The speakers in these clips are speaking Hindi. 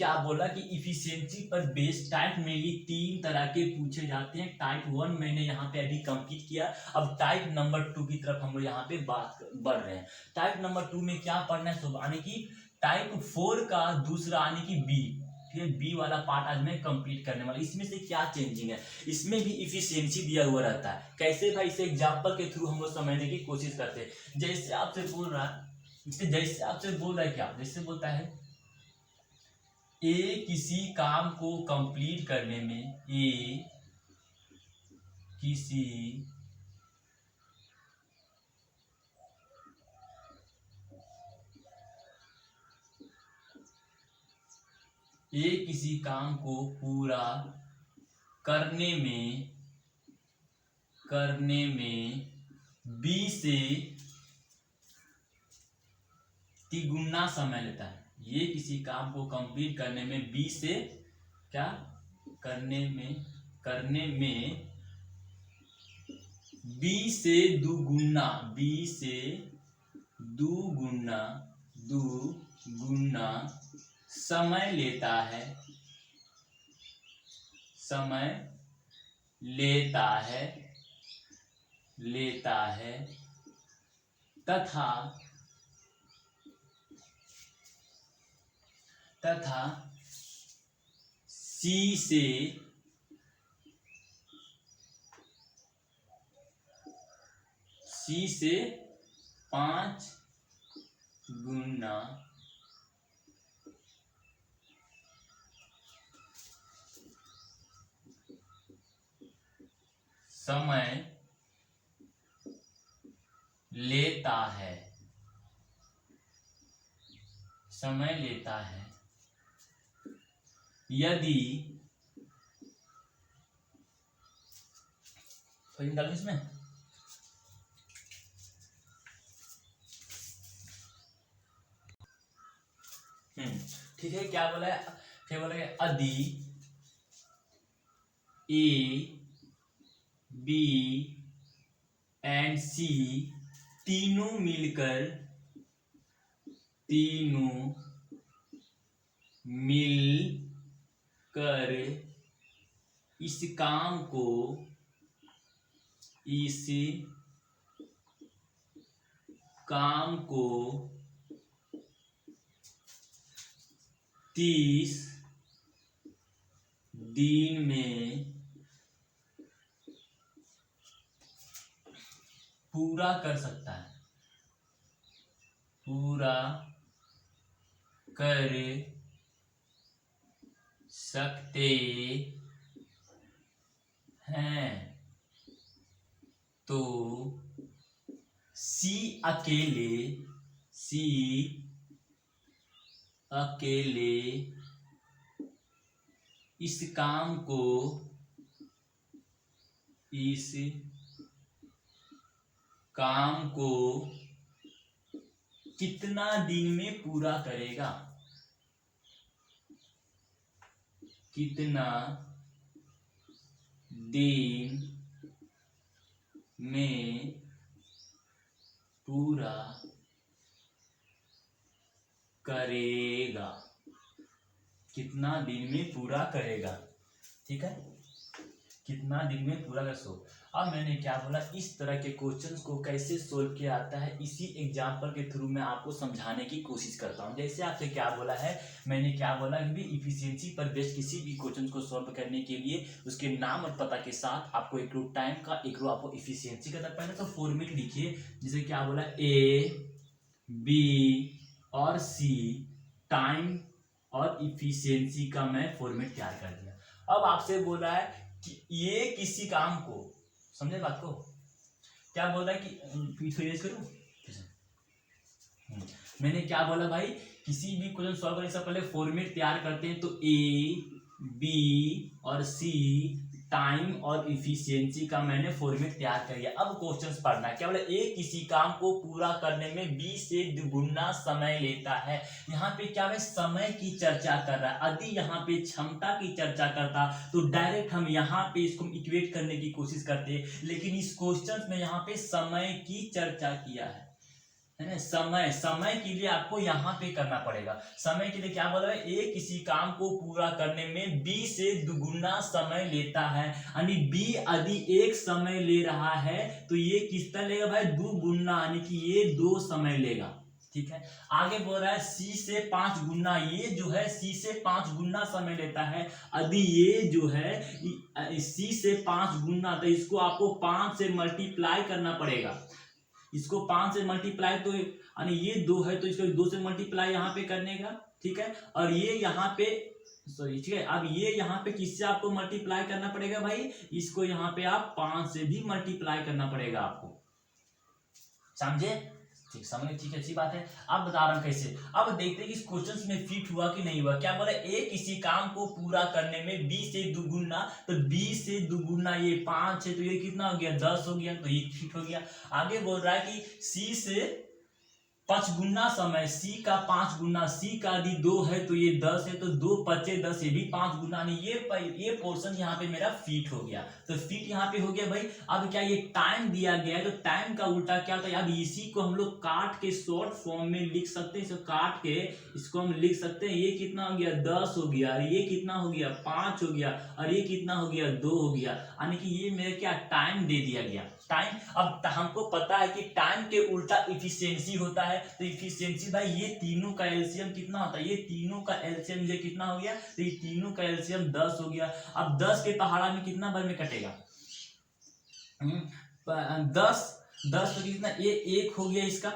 क्या बोला कि इफिशियंसी पर बेस्ड टाइप मेनली 3 तरह के पूछे जाते हैं। टाइप 1 मैंने यहाँ पे अभी कंप्लीट किया। अब टाइप नंबर 2 की तरफ हम लोग यहाँ पे बात बढ़ रहे हैं। टाइप नंबर 2 में क्या पढ़ना है, सब यानी कि टाइप 4 का दूसरा यानी कि बी, ठीक है, बी वाला पार्ट आज मैं कंप्लीट करने वाला। इसमें से क्या चेंजिंग है, इसमें भी इफिशियंसी दिया हुआ रहता है। कैसे भाई, इसे एग्जाम्पल के थ्रू हम लोग समझने की कोशिश करते हैं। जैसे आपसे बोल रहा है क्या, जैसे बोलता है ए किसी काम को कंप्लीट करने में, ए किसी काम को पूरा करने में बी से तिगुना समय लेता है। ये किसी काम को कंप्लीट करने में बी से क्या करने में बी से दुगुना समय लेता है तथा सी से 5 गुना समय लेता है यदि इसमें ठीक है। क्या बोला है, फिर बोला है यदि ए बी एंड सी तीनों मिलकर इस काम को 30 दिन में पूरा कर सकते हैं, तो सी अकेले इस काम को कितना दिन में पूरा करेगा, कितना दिन में पूरा करेगा, कितना दिन में पूरा करेगा, ठीक है, कितना दिन में पूरा कर सो। अब मैंने क्या बोला, इस तरह के क्वेश्चंस को कैसे सोल्व किया जाता है, इसी एग्जांपल के थ्रू मैं आपको समझाने की कोशिश करता हूं। जैसे आपसे क्या बोला है, मैंने क्या बोला कि इफिशियंसी पर बेस्ड किसी भी क्वेश्चन को सोल्व करने के लिए उसके नाम और पता के साथ आपको एक रो टाइम का, एक रो आपको इफिशियंसी का। पहले तो फॉर्मेट लिखिए, जैसे क्या बोला ए बी और सी टाइम और इफिशियंसी का मैं फॉर्मेट तैयार कर दिया। अब आपसे बोला है कि ये किसी काम को, समझे बात को, क्या बोल रहा है कि करूं, मैंने क्या बोला भाई, किसी भी क्वेश्चन सॉल्व करने से पहले फॉर्मेट तैयार करते हैं। तो ए बी और सी टाइम और इफिशियंसी का मैंने फॉर्मेट तैयार कर लिया। अब क्वेश्चंस पढ़ना है। क्या बोला, ए किसी काम को पूरा करने में बी से दुगुना समय लेता है। यहाँ पे क्या है, समय की चर्चा कर रहा है। यदि यहाँ पे क्षमता की चर्चा करता तो डायरेक्ट हम यहाँ पे इसको इक्वेट करने की कोशिश करते, लेकिन इस क्वेश्चन में यहाँ पे समय की चर्चा किया है है ना। समय, समय के लिए आपको यहाँ पे करना पड़ेगा। समय के लिए क्या बोला है, ए किसी काम को पूरा करने में बी से दुगुना समय लेता है, यानी बी यदि एक समय ले रहा है तो ये कितना लेगा भाई, दुगुना, यानी कि ये 2 समय लेगा। ठीक है, आगे बोल रहा है सी से 5 गुना, ये जो है सी से 5 गुना समय लेता है। यदि ये जो है सी से 5 गुना, तो इसको आपको 5 से मल्टीप्लाई करना पड़ेगा। इसको 5 से मल्टीप्लाई, तो यानी ये 2 है तो इसको 2 से मल्टीप्लाई यहाँ पे करने का। ठीक है, और ये यहाँ पे सॉरी, ठीक है, अब ये यहाँ पे किससे आपको मल्टीप्लाई करना पड़ेगा भाई, इसको यहाँ पे आप 5 से भी मल्टीप्लाई करना पड़ेगा आपको। समझे, ठीक, समझ, ठीक है, अच्छी बात है। अब बता रहा हूं कैसे। अब देखते हैं कि इस क्वेश्चन में फिट हुआ कि नहीं हुआ। क्या बोला, ए किसी काम को पूरा करने में बी से दुगुना, तो बी से दुगुना ये 5 है तो ये कितना हो गया, 10 हो गया, तो ये फिट हो गया। आगे बोल रहा है कि सी से 5 गुना समय, सी का 5 गुना, सी का यदि 2 है तो ये 10 है, तो 2 पचे 10, ये भी 5 गुना, नहीं ये पोर्शन यहाँ पे मेरा फिट हो गया। तो फिट यहाँ पे हो गया भाई। अब क्या ये टाइम दिया गया है, तो टाइम का उल्टा क्या होता है, अब इसी को हम लोग काट के शॉर्ट फॉर्म में लिख सकते हैं। इसको काट के इसको हम लिख सकते हैं, ये कितना हो गया, 10 हो गया, ये कितना हो गया, 5 हो गया, और ये कितना हो गया, 2 हो गया, यानी कि ये मेरे क्या टाइम दे दिया गया, टाइम। अब हमको पता है कि टाइम के उल्टा इफिशियंसी होता है, तो इफिशियंसी भाई ये तीनों का एलसीएम कितना होता है, ये तीनों का एलसीएम ये कितना हो गया, तो ये तीनों का एलसीएम 10 हो गया। अब 10 के पहाड़ा में कितना बार में कटेगा, 10 तो कितना, ये 1 हो गया, इसका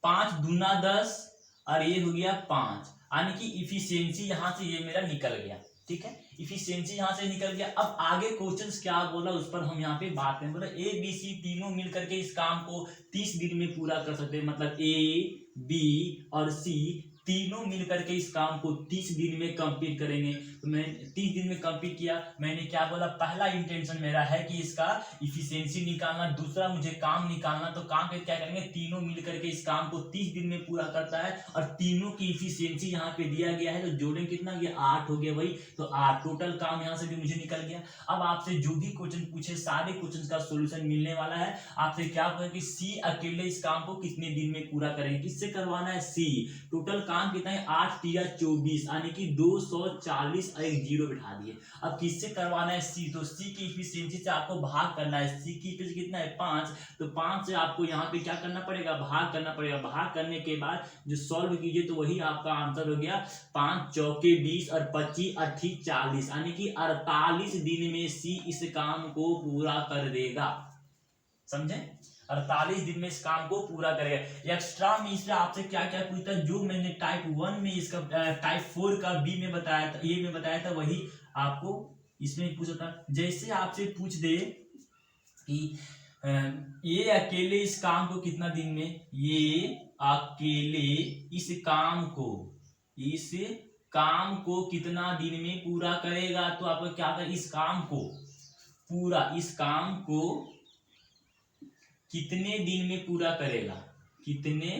5 दूना 10, और ये हो गया 5, यानी कि इफिशियंसी यहां से ये मेरा निकल गया। ठीक है, इफिशियंसी यहां से निकल गया। अब आगे क्वेश्चंस क्या बोला उस पर हम यहाँ पे बात करें। बोला ए बी सी तीनों मिलकर के इस काम को 30 दिन में पूरा कर सकते हैं, मतलब ए बी और सी तीनों मिलकर के इस काम को 30 दिन में कंप्लीट करेंगे। तो मैं 30 दिन में कंप्लीट किया। मैंने क्या बोला, पहला इंटेंशन मेरा है कि इसका इफिशियंसी निकालना, दूसरा मुझे काम निकालना। तो काम के क्या करेंगे, तीनों मिलकर के इस काम को 30 दिन में पूरा करता है, और तीनों की इफिशियंसी यहाँ पे दिया गया है, तो जोड़ें कितना गया, 8 हो गया भाई। तो 8 टोटल काम यहाँ से भी मुझे निकल गया। अब आपसे जो भी क्वेश्चन पूछे सारे क्वेश्चन का सोल्यूशन मिलने वाला है। आपसे क्या पूछा कि सी अकेले इस काम को कितने दिन में पूरा करेंगे, किससे करवाना है, सी। टोटल काम कितना है, 8 तिया 24, यानी कि 240, और एक जीरो बिठा दिए। अब किससे करवाना है, सी। तो सी की इफिशियंसी से आपको भाग करना है। सी की इफिशियंसी कितना है, 5, तो 5 से आपको यहाँ पे क्या करना पड़ेगा, भाग करना पड़ेगा। भाग करने के बाद जो सॉल्व कीजिए तो वही आपका आंसर हो गया। 5 चौके 20 और 25 अट्ठी 40, यानी कि 48 दिन में सी इस काम को पूरा कर देगा। समझे, 48 दिन में इस काम को पूरा करेगा। एक्स्ट्रा में इसमें आपसे क्या क्या पूछता है, जो मैंने टाइप 1 में इसका टाइप 4 का बी में बताया था, ए में बताया था, वही आपको इसमें पूछा था। जैसे आपसे पूछ दे कि ये अकेले इस काम को कितना दिन में, ये अकेले इस काम को कितना दिन में पूरा करेगा। तो आपको क्या कर, इस काम को कितने दिन में पूरा करेगा, कितने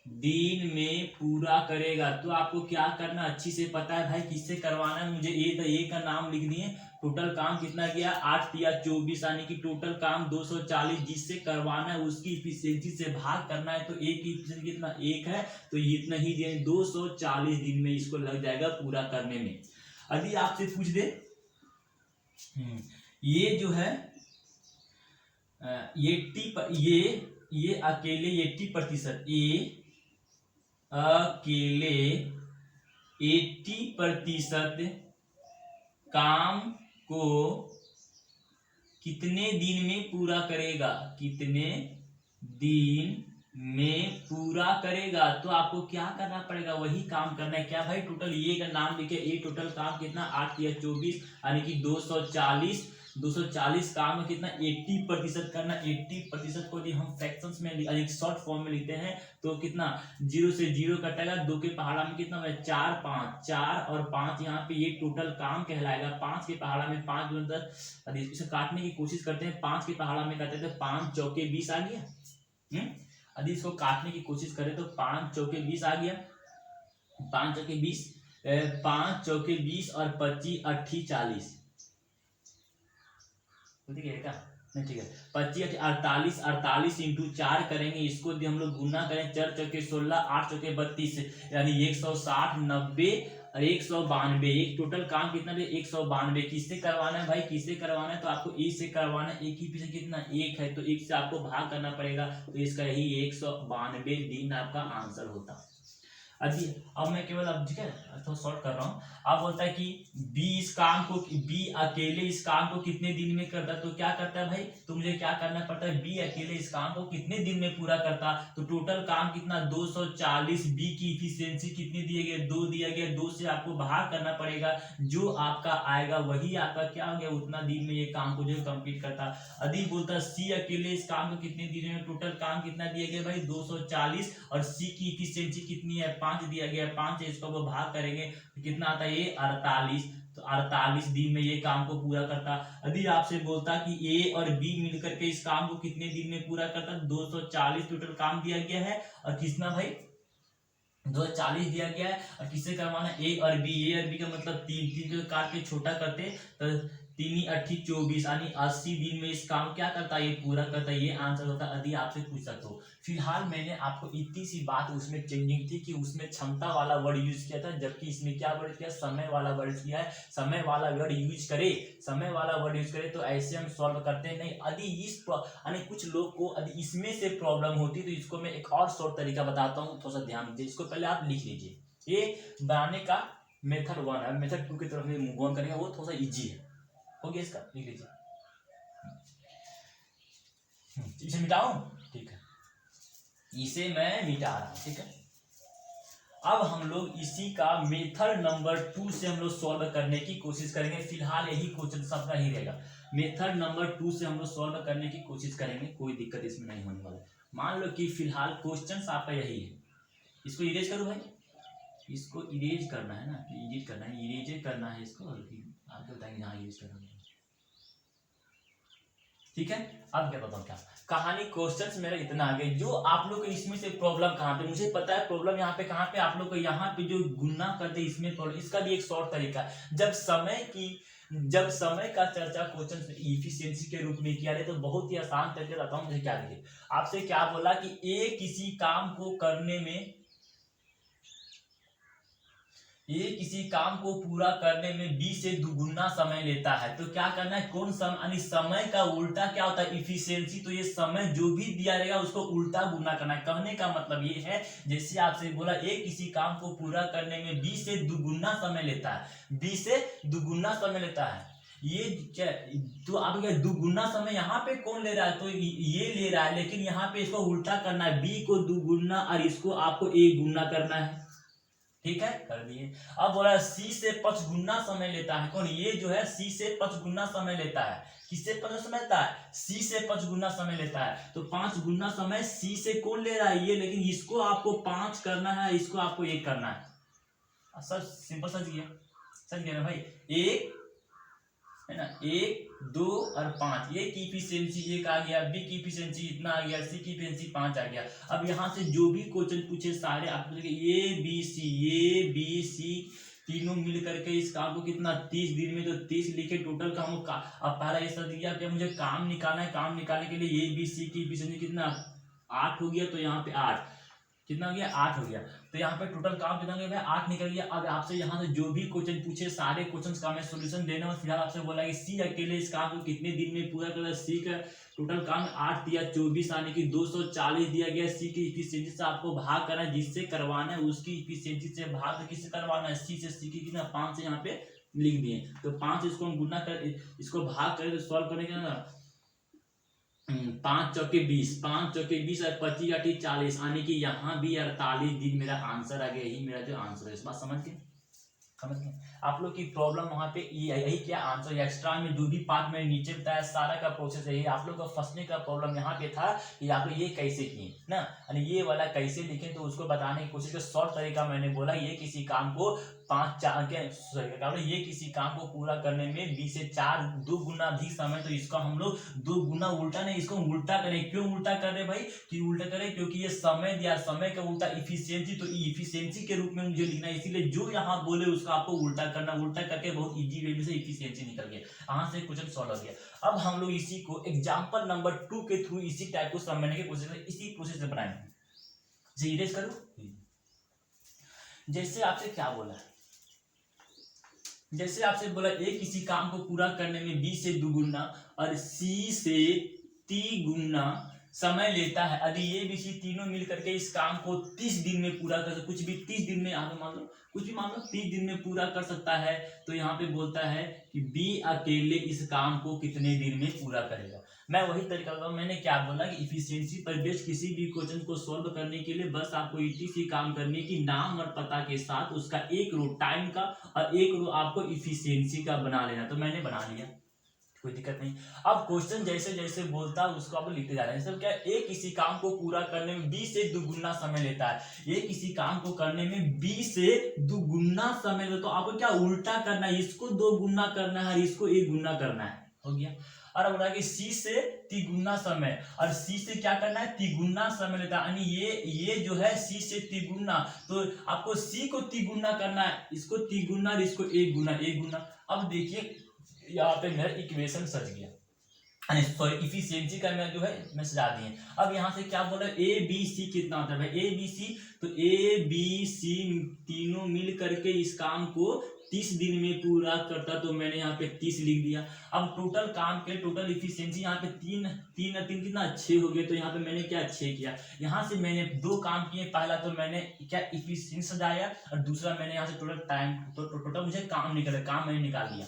दिन में पूरा करेगा। तो आपको क्या करना, अच्छी से पता है भाई किससे करवाना है मुझे। ए का नाम लिख दिए। टोटल काम कितना गया, 8 तिया 24, यानी कि टोटल काम 240, जिससे करवाना है उसकी इफिशियंसी से भाग करना है। तो ए की इफिशियंसी कितना, 1 है, तो इतना ही दिया, 240 दिन में इसको लग जाएगा पूरा करने में। यदि आपसे पूछ दे ये जो है ये अकेले 80%, ये अकेले 80% काम को कितने दिन में पूरा करेगा, कितने दिन में पूरा करेगा। तो आपको क्या करना पड़ेगा, वही काम करना है। क्या भाई, टोटल ये का नाम लिखे, ये टोटल काम कितना, 8 तिया 24, यानी कि 240 काम में कितना, 80% करना। 80% को यदि हम फ्रैक्शंस में एक शॉर्ट फॉर्म में लिखते हैं तो कितना, 0 से 0 कटेगा, 2 के पहाड़ा में कितना है, 4 5, 4 और 5, यहाँ पे ये टोटल काम कहलाएगा। 5 के पहाड़ा में 5 दूनी 10, यदि इसे काटने की कोशिश करते हैं, 5 के पहाड़ा में करते हैं तो 5 चौके 20 आ गया। यदि इसको काटने की कोशिश करें तो 5 चौके 20 आ गया, 5 चौके 20, 5 चौके 20 और 25 अट्ठी 40, ठीक है क्या, ठीक है 25 48 48 इंटू 4 करेंगे, इसको यदि हम लोग गुना करें 4 चौके 16 8 चौके 32 यानी 160 90 और 192 एक टोटल काम कितना है 192। किससे करवाना है भाई, किससे करवाना है तो आपको ए से करवाना है। एक ही पीछे कितना एक है तो एक से आपको भाग करना पड़ेगा, तो इसका यही 192 दिन आपका आंसर होता। अभी अब मैं केवल अब ठीक है थोड़ा शॉर्ट कर रहा हूँ। अब बोलता है कि बी अकेले इस काम को कितने दिन में करता है, तो क्या करता है भाई, तो मुझे क्या करना पड़ता है, बी अकेले इस काम को कितने दिन में पूरा करता, तो टोटल काम कितना 240, बी की इफिशियंसी कितनी दिए गए 2 दिया गया, 2 से आपको भाग करना पड़ेगा, जो आपका आएगा वही आपका क्या हो गया उतना दिन में ये काम को जो कंप्लीट करता। अभी बोलता है सी अकेले इस काम को कितने दिन में, टोटल काम कितना दिया गया भाई 240 और सी की इफिशियंसी कितनी है 5 दिया गया, 5 है, इसको वो भाग करेंगे तो कितना आता है ये 48, तो 48 दिन में ये काम को पूरा करता। यदि आपसे बोलता कि ए और बी मिलकर के इस काम को कितने दिन में पूरा करता, 240 टोटल काम दिया गया है और कितना भाई 240 दिया गया है और किससे करवाना ए और बी का मतलब 3 जो काट के छोटा करते तो 3 8 24 यानी 80 दिन में इस काम क्या करता है ये पूरा करता है, ये आंसर होता है। यदि आपसे पूछा तो फिलहाल मैंने आपको इतनी सी बात उसमें चेंजिंग थी कि उसमें क्षमता वाला वर्ड यूज किया था, जबकि इसमें क्या वर्ड किया समय वाला वर्ड किया है। समय वाला वर्ड यूज करे तो ऐसे हम सॉल्व करते नहीं। यदि इस यानी कुछ लोग को यदि इसमें से प्रॉब्लम होती तो इसको मैं एक और शॉर्ट तरीका बताता हूँ, थोड़ा सा ध्यान दीजिए। इसको पहले आप लिख लीजिए, ये बनाने का मेथड 1 है, मेथड 2 की तरफ में मूव ऑन करेंगे, वो थोड़ा सा इजी है, हो गया इसका, लिख लीजिए। इसे मिटाऊं, ठीक है, इसे मैं मिटा रहा हूं, ठीक है। अब हम लोग इसी का मेथड नंबर 2 से हम लोग सॉल्व करने की कोशिश करेंगे। फिलहाल यही क्वेश्चन सबका ही रहेगा, मेथड नंबर 2 से हम लोग सॉल्व करने की कोशिश करेंगे, कोई दिक्कत इसमें नहीं होने वाला। मान लो कि फिलहाल क्वेश्चन आपका यही है, इसको इरेज करो भाई, इसको इरेज करना है ना, इरेज करना है, इरेज करना है इसको, आपको बताएंगे हाँ इरेज करना है, ठीक है। अब क्या बताऊं, क्या कहानी क्वेश्चंस मेरा इतना आ गया। जो आप लोग को इसमें से प्रॉब्लम कहाँ पे, मुझे पता है प्रॉब्लम यहाँ पे कहाँ पे, आप लोग को यहाँ पे जो गुना करते इसमें प्रॉब्लम। इसका भी एक शॉर्ट तरीका है, जब समय का चर्चा क्वेश्चन इफिशियंसी के रूप में किया जाए तो बहुत ही आसान तरीके बताता हूँ। मुझे क्या देखिए, आपसे क्या बोला कि ए किसी काम को करने में, ये किसी काम को पूरा करने में बी से दुगुना समय लेता है, तो क्या करना है, कौन समय, यानी समय का उल्टा क्या होता है इफिशियंसी, तो ये समय जो भी दिया रहेगा उसको उल्टा गुना करना है। कहने का मतलब ये है, जैसे आपसे बोला ए किसी काम को पूरा करने में बी से दुगुना समय लेता है, बी से दुगुना समय लेता है, ये क्या, तो आप क्या दुगुना समय यहाँ पे कौन ले रहा है, तो ये ले रहा है, लेकिन यहाँ पे इसको उल्टा करना है, बी को दुगुना और इसको आपको ए गुना करना है, ठीक है, कर दिए। अब बोला सी से 5 गुना समय लेता है, कौन, ये जो है सी से 5 गुना समय लेता है, किससे 5 समय लेता है, सी से 5 गुना समय लेता है, तो 5 गुना समय सी से कौन ले रहा है ये, लेकिन इसको आपको 5 करना है, इसको आपको 1 करना है। सर सिंपल समझ गया ना भाई, 1 है ना, 1 2 और 5, ये की इफिशियंसी 1 आ गया, बी की इफिशियंसी इतना आ गया, सी की इफिशियंसी 5 आ गया। अब यहाँ से जो भी क्वेश्चन पूछे सारे आप ए बी सी तीनों मिल करके इस काम को कितना 30 दिन में, तो 30 लिखे टोटल काम का। अब पहला ये सर दिया कि मुझे काम निकालना है, काम निकालने के लिए ए बी सी की इफिशियंसी कितना 8 हो गया, तो यहाँ पे 8 कितना हो गया 8 हो गया, तो यहाँ पे टोटल काम कितना हो गया 8 निकल गया। अब आपसे यहाँ से जो भी क्वेश्चन पूछे सारे क्वेश्चंस का मैं सॉल्यूशन देना हूँ। फिलहाल आपसे बोला कि सी अकेले इस काम को कितने दिन में पूरा करता है, सी का टोटल काम 8 दिया 24 आने की 240 दिया गया, सी की इफिशियंसी से आपको भाग करना है, जिससे करवाना है उसकी इफिशियंसी से भाग किससे करवाना है, सी से, सी की कितना 5 से यहाँ पे लिख दिए, तो 5 इसको हम गुना कर इसको भाग करें तो सॉल्व करेंगे ना, 5 चौके 20, 5 चौके 20 और 25 या 40 यानी कि यहाँ भी 48 दिन मेरा आंसर आ गया, यही मेरा जो आंसर है। इस बात समझ गए आप लोग की प्रॉब्लम वहां पे यही क्या आंसर, एक्स्ट्रा में जो भी पार्ट में नीचे बताया सारा का प्रोसेस यही। आप लोग का फंसने का प्रॉब्लम यहाँ पे था कि आप लोग ये कैसे किए ना, यानी ये वाला कैसे लिखें, तो उसको बताने की कोशिश कर। शॉर्ट तरीका मैंने बोला, ये किसी काम को 5 4 के ये किसी काम को पूरा करने में 20 से 4 2 गुना अधिक समय, तो इसका हम लोग 2 गुना उल्टा नहीं, इसको उल्टा करें। क्यों उल्टा कर रहे भाई, कि उल्टा करें क्योंकि ये समय दिया, समय का उल्टा इफिशियंसी, तो इफिशियंसी के रूप में मुझे लिखना है, इसीलिए जो यहाँ बोले उसका उसको आपको उल्टा करना, उल्टा करके बहुत इजी वे में से इफिशियंसी निकल गया, यहाँ से क्वेश्चन सॉल्व हो गया। अब हम लोग इसी को एग्जाम्पल नंबर 2 के थ्रू इसी टाइप को समझने की कोशिश करें, इसी प्रोसेस से बनाएंगे। इरेज करो। जैसे आपसे क्या बोला है, जैसे आपसे बोला ए किसी काम को पूरा करने में बी से दुगुना और सी से 3 गुना समय लेता है, यदि ये बी सी तीनों मिल करके इस काम को 30 दिन में पूरा कर, कुछ भी 30 दिन में मान लो कुछ भी मान लो 30 दिन में पूरा कर सकता है, तो यहाँ पे बोलता है कि बी अकेले इस काम को कितने दिन में पूरा करेगा। मैं वही तरीका बताऊँ, मैंने क्या बोला कि इफिशियंसी पर बेस्ड किसी भी क्वेश्चन को सॉल्व करने के लिए बस आपको ईटीसी काम करने की नाम और पता के साथ उसका एक रो टाइम का और एक रो आपको इफिशियंसी का बना लेना, तो मैंने बना लिया, कोई दिक्कत नहीं। अब क्वेश्चन जैसे जैसे बोलता है उसको आप लिखते जा रहे हैं। सब क्या, ए किसी काम को पूरा करने में बी से दुगुना समय लेता है, ये किसी काम को करने में बी से दुगुना समय लेता है, तो आपको क्या उल्टा करना है, इसको 2 गुना करना है, इसको 1 गुना करना है, हो गया। और बोला कि सी से तिगुना समय, और सी से क्या करना है, तिगुना समय लेता है, यानी ये जो है सी से तिगुना, तो आपको सी को तिगुना करना है, इसको तिगुना और इसको 1 गुना 1 गुना। अब देखिए यहाँ पे मेरा इक्वेशन सज गया, सॉरी इफिशियंसी का मैं जो है मैं सजा दिए। अब यहाँ से क्या बोला, ए बी सी कितना होता है भाई, ए बी सी, तो ए बी सी तीनों मिल करके इस काम को 30 दिन में पूरा करता, तो मैंने यहाँ पे 30 लिख दिया। अब टोटल काम के टोटल इफिशियंसी यहाँ पे 3 कितना 6 हो गए, तो यहाँ पे मैंने क्या 6 किया। यहाँ से मैंने 2 काम किए, पहला तो मैंने क्या इफिशियंसी सजाया और दूसरा मैंने यहाँ से टोटल टाइम, तो टोटल मुझे काम निकला, काम मैंने निकाल दिया,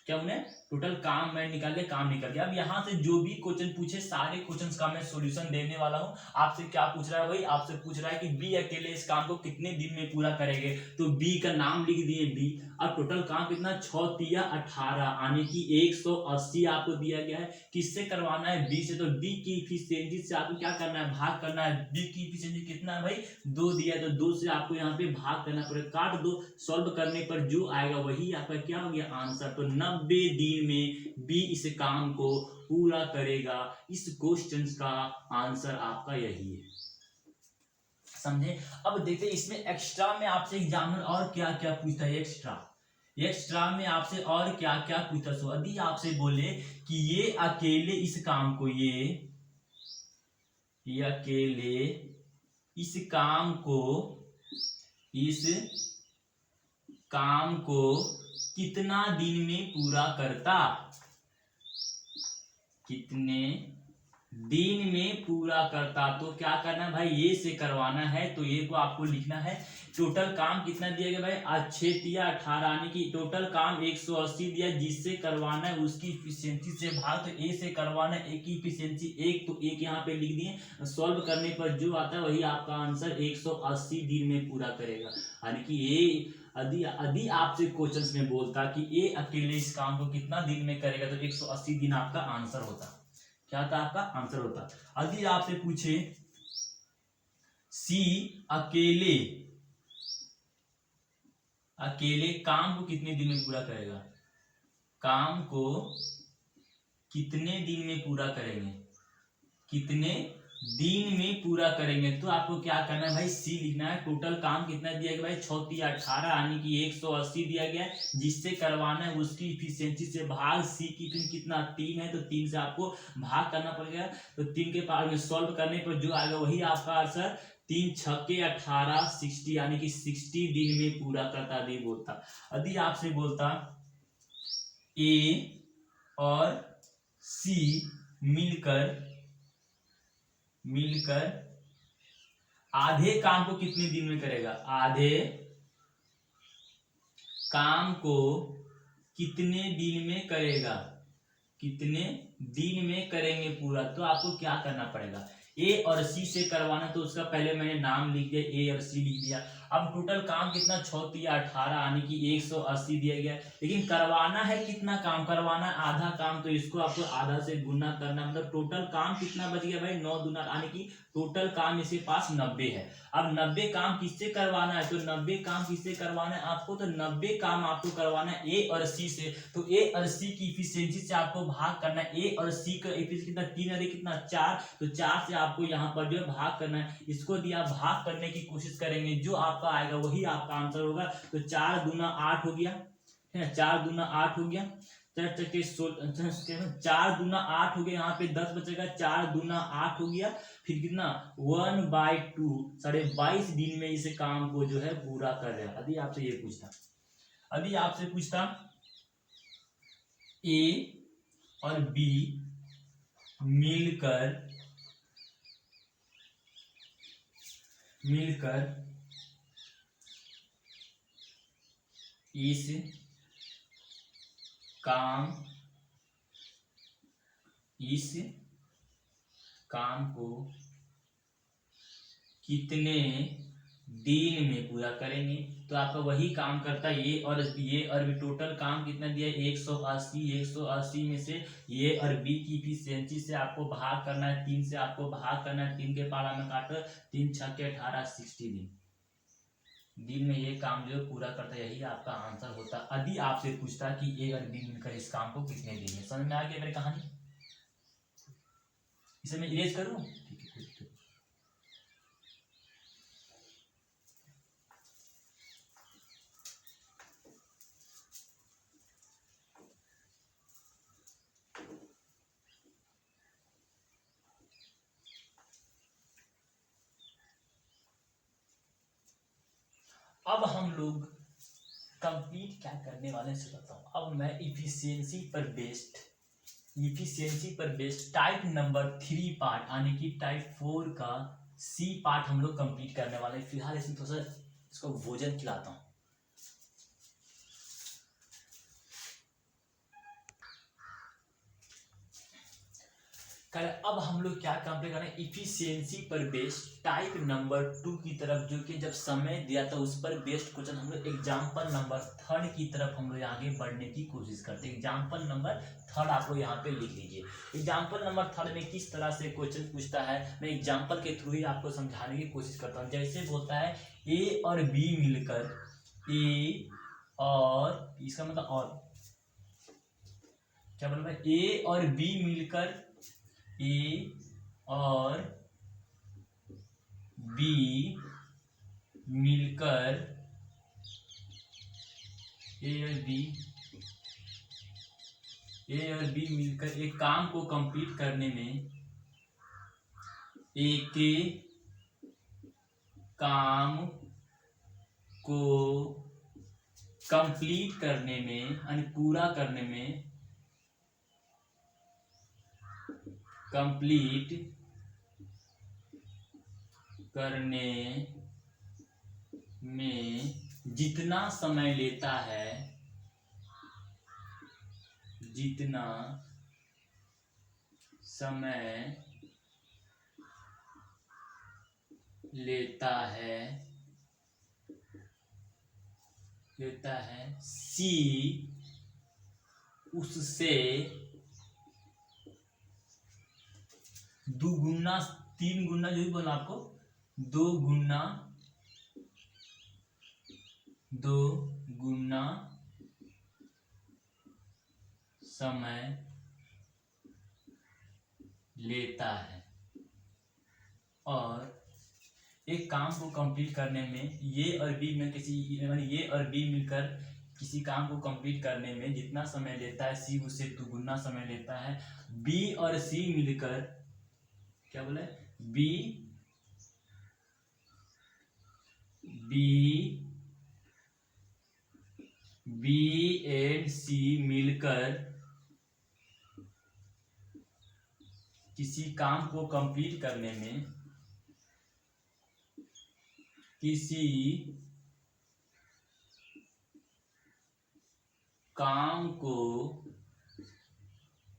क्या उन्हें टोटल काम मैं निकाल लिया, काम निकल गया। अब यहाँ से जो भी क्वेश्चन पूछे सारे क्वेश्चंस का मैं सॉल्यूशन देने वाला हूँ। आपसे क्या पूछ रहा है भाई, आपसे पूछ रहा है कि बी अकेले इस काम को कितने दिन में पूरा करेंगे, तो बी का नाम लिख दिए बी, और टोटल काम कितना 6 तिया 18, यानी कि 180 आपको दिया गया है। किससे करवाना है, बी से, तो बी की इफिशियंसी से आपको क्या करना है, भाग करना है। बी की इफिशियंसी कितना है भाई 2 दिया है, तो 2 से आपको यहाँ पे भाग करना पड़ेगा, काट दो, सॉल्व करने पर जो आएगा वही आपका क्या हो गया आंसर। तो 90 दिन में बी इस काम को पूरा करेगा। इस क्वेश्चन का आंसर आपका यही है, समझे। अब देखते हैं इसमें एक्स्ट्रा में आपसे एग्जामिनर और क्या क्या पूछता है। एक्स्ट्रा में आपसे और क्या क्या पूछता है। यदि आपसे बोले कि ये अकेले इस काम को, ये अकेले इस काम को कितना दिन में पूरा करता, कितने दिन में पूरा करता, तो क्या करना है भाई, ये से करवाना है, तो ये को आपको लिखना है। टोटल काम कितना दिया गया भाई, आज 6 तिया 18, यानी कि टोटल काम 180 दिया, जिससे करवाना है उसकी इफिशियंसी से भाग, तो ए से करवाना है, ए की इफिशियंसी 1, तो 1 यहाँ पे लिख दिए। सॉल्व करने पर जो आता है वही आपका आंसर 180 दिन में पूरा करेगा। यानी कि ये यदि आपसे क्वेश्चंस में बोलता कि ए अकेले इस काम को कितना दिन में करेगा, तो 180 दिन आपका आंसर होता। क्या था आपका आंसर होता। यदि आपसे पूछे सी अकेले काम को कितने दिन में पूरा करेगा, काम को कितने दिन में पूरा करेंगे, कितने दिन में पूरा करेंगे, तो आपको क्या करना है भाई, सी लिखना है। टोटल काम कितना दिया गया भाई 6 तिया 18, यानी कि 180 दिया गया है, जिससे करवाना है उसकी इफिशियंसी से भाग। सी की कितना 3 है, तो 3 से आपको भाग करना पड़ेगा, तो 3 के पावर में सॉल्व करने पर जो आएगा वही आपका आंसर। 3 छक्के 18 60, यानी कि 60 दिन में पूरा करता दी बोलता। यदि आपसे बोलता ए और सी मिलकर आधे काम को कितने दिन में करेगा, आधे काम को कितने दिन में करेगा, कितने दिन में करेंगे पूरा, तो आपको क्या करना पड़ेगा, ए और सी से करवाना, तो उसका पहले मैंने नाम लिख दिया, ए और सी लिख दिया। अब टोटल काम कितना 6 तिया 18, यानी कि 180 दिया गया, लेकिन करवाना है कितना काम, करवाना आधा काम, तो इसको आपको आधा से गुना करना, मतलब टोटल काम कितना बच गया भाई 9 दूना, यानी कि टोटल काम इसके पास 90 है। अब 90 काम किससे करवाना है, तो 90 काम किससे करवाना है आपको, तो 90 काम आपको करवाना है ए और सी से। तो ए और सी की इफिशियंसी से आपको भाग करना है। ए और सी का इफिशियंसी कितना, 3 और कितना 4, तो 4 से आपको यहाँ पर जो है भाग करना है। इसको दिया भाग करने की कोशिश करेंगे, जो आपका आएगा वही आपका आंसर होगा। तो 4 दूना 8 हो गया, है ना, 4 दूना 8 हो गया, 4 दूना 8 हो गया, यहाँ पे 10 बचेगा, 4 दूना 8 हो गया, फिर कितना 1/2, 22.5 दिन में इस काम को जो है पूरा कर रहे हैं। यदि आपसे ये पूछता, यदि आपसे पूछता ए और बी मिलकर इस काम को कितने दिन में पूरा करेंगे, तो आपका वही काम करता है ये और भी। टोटल काम कितना दिया है 180। 180 में से ये और बी की इफिशियंसी से आपको भाग करना है, 3 से आपको भाग करना है, 3 के पाला में काटो, 3 6 के 18, 60 दिन में ये काम जो है पूरा करता है। यही आपका आंसर होता। यदि आपसे पूछता कि ए और बी मिलकर इस काम को कितने दिन में, समझ में आ गया मेरी कहानी? इसे मैं इरेज करूं? अब हम लोग कंप्लीट क्या करने वाले से बताऊं। अब मैं इफिशियंसी पर बेस्ड टाइप नंबर 3 पार्ट यानी कि टाइप 4 का सी पार्ट हम लोग कंप्लीट करने वाले हैं। फिलहाल इसमें थोड़ा सा इसको भोजन खिलाता हूं। अब हम लोग क्या कंप्लीट करें, इफिशियंसी पर बेस्ड टाइप नंबर 2 की तरफ, जो कि जब समय दिया था उस पर बेस्ड क्वेश्चन हम लोग एग्जाम्पल नंबर 3 की तरफ हम लोग आगे बढ़ने की कोशिश करते हैं। एग्जाम्पल नंबर 3 आप लोग यहाँ पे लिख लीजिए। एग्जाम्पल नंबर 3 में किस तरह से क्वेश्चन पूछता है, मैं एग्जाम्पल के थ्रू ही आपको समझाने की कोशिश करता हूँ। जैसे बोलता है ए और बी मिलकर, ए और इसका मतलब और क्या बोल रहा है, ए और बी मिलकर, ए और बी मिलकर, एक काम को कंप्लीट करने में, एक काम को कंप्लीट करने में यानी पूरा करने में, कंप्लीट करने में जितना समय लेता है, जितना समय लेता है सी उससे दुगुना, 3 गुना, जो भी बोला आपको, 2 गुना समय लेता है। और एक काम को कंप्लीट करने में ये और बी में ये और बी मिलकर किसी काम को कंप्लीट करने में जितना समय लेता है सी उससे दुगुना समय लेता है। बी और सी मिलकर, क्या बोले, बी एंड सी मिलकर किसी काम को कंप्लीट करने में, किसी काम को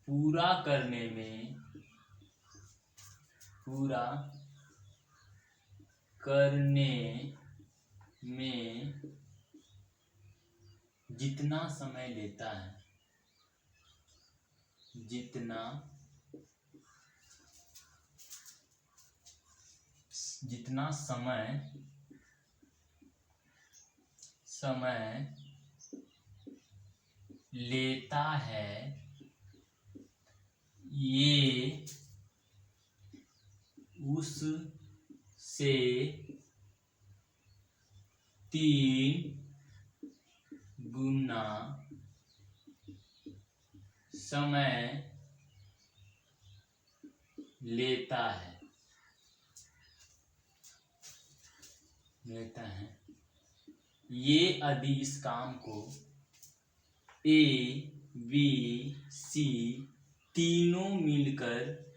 पूरा करने में जितना समय लेता है, जितना जितना समय लेता है ये उससे 3 गुना समय लेता है ये यदि इस काम को ए बी सी तीनों मिलकर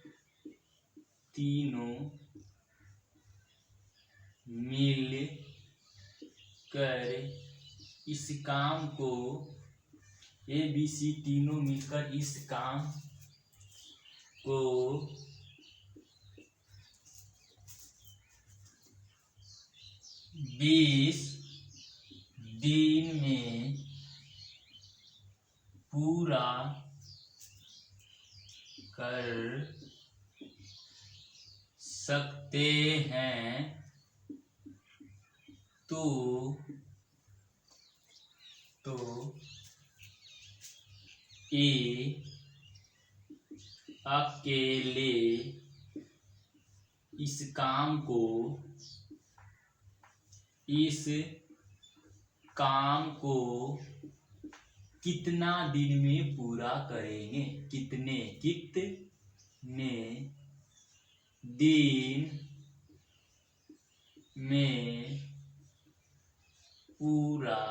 इस काम को ए बी सी तीनों मिलकर इस काम को 20 दिन में पूरा कर सकते हैं तो ए अकेले इस काम को कितना दिन में पूरा करेंगे, कितने दिन में पूरा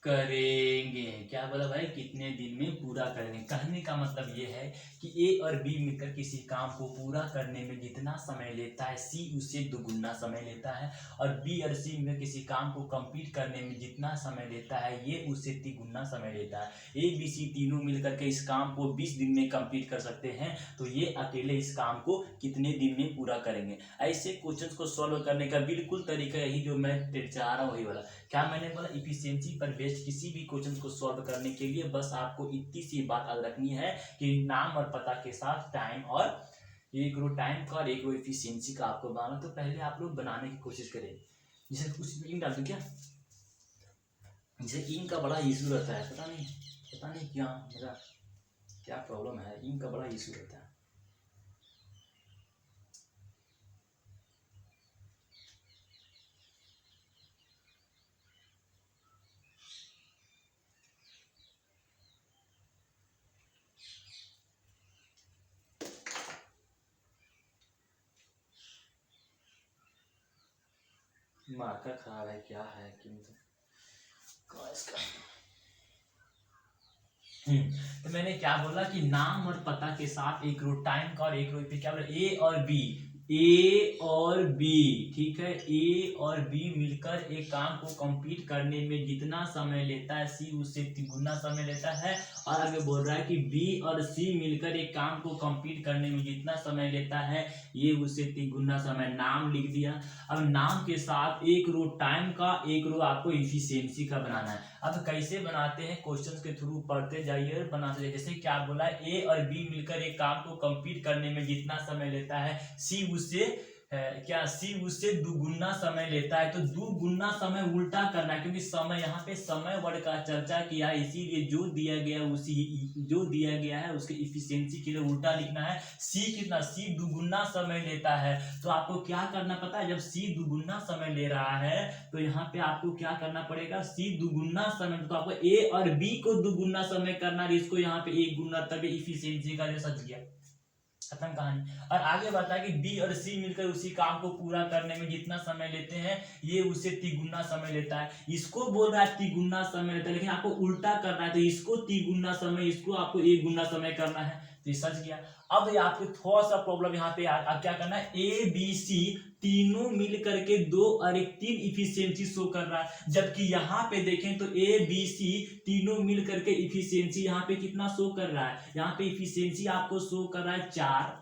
करेंगे। क्या बोला भाई, कितने दिन में पूरा करेंगे। कहने का मतलब ये है कि ए और बी मिलकर किसी काम को पूरा करने में जितना समय लेता है सी उससे 2 गुना समय लेता है, और बी और सी में किसी काम को कंप्लीट करने में जितना समय लेता है ये उससे 3 गुना समय लेता है। ए बी सी तीनों मिलकर के इस काम को 20 दिन में कंप्लीट कर सकते हैं, तो ये अकेले इस काम को कितने दिन में पूरा करेंगे। ऐसे क्वेश्चंस को सॉल्व करने का बिल्कुल तरीका यही जो मैं चाह रहा हूँ वही वाला। क्या मैंने बोला, इफिशियंसी पर बेस्ड किसी भी क्वेश्चन को सॉल्व करने के लिए बस आपको इतनी सी बात याद रखनी है कि नाम और पता के साथ टाइम और एक रो टाइम का और एक रो इफिशियंसी का आपको बनाना। तो पहले आप लोग बनाने की कोशिश करें। जैसे कुछ इंक डाल दूं क्या, जैसे इंक का बड़ा इशू रहता है, पता नहीं क्या मेरा क्या प्रॉब्लम है, इंक का बड़ा इशू रहता है। मार्कर खराब है क्या है कि इसका तो मैंने क्या बोला कि नाम और पता के साथ एक रो टाइम का और एक रो क्या बोला ए और बी, ठीक है। ए और बी मिलकर एक काम को कंप्लीट करने में जितना समय लेता है सी उससे 3 गुना समय लेता है, और आगे बोल रहा है कि बी और सी मिलकर एक काम को कंप्लीट करने में जितना समय लेता है ये उससे 3 गुना समय। नाम लिख दिया। अब नाम के साथ एक रो टाइम का, एक रो आपको इफिशियंसी का बनाना है। अब कैसे बनाते हैं, क्वेश्चंस के थ्रू पढ़ते जाइए, बनाते जाइए। जैसे क्या बोला, ए और बी मिलकर एक काम को कंप्लीट करने में जितना समय लेता है सी उससे 2 गुना समय लेता है। तो 2 गुना समय उल्टा करना है, क्योंकि समय यहाँ पे समय वर्ड का चर्चा किया, इसीलिए जो दिया गया है उसके इफिशियंसी के लिए उल्टा लिखना है। सी 2 गुना समय लेता है, तो आपको क्या करना पता है, जब सी 2 गुना समय ले रहा है तो यहाँ पे आपको क्या करना पड़ेगा, सी 2 गुना समय, तो आपको ए और बी को 2 गुना समय करना है, इसको यहाँ पे 1 गुना, तभी इफिशियंसी का जो सच गया, खत्म कहानी। और आगे बताया कि बी और सी मिलकर उसी काम को पूरा करने में जितना समय लेते हैं ये उससे 3 गुना समय लेता है। इसको बोल रहा है 3 गुना समय लेता है, लेकिन आपको उल्टा करना है, तो इसको 3 गुना समय, इसको आपको 1 गुना समय करना है, तो ये सच गया। अब आपको थोड़ा सा प्रॉब्लम यहाँ पे क्या करना है, ए बी सी तीनों मिल करके 2 और 1 3 इफिशियंसी शो कर रहा है, जबकि यहाँ पे देखें तो ए बी सी तीनों मिल करके इफिशियंसी यहाँ पे कितना शो कर रहा है, यहाँ पे इफिशियंसी आपको शो कर रहा है 4,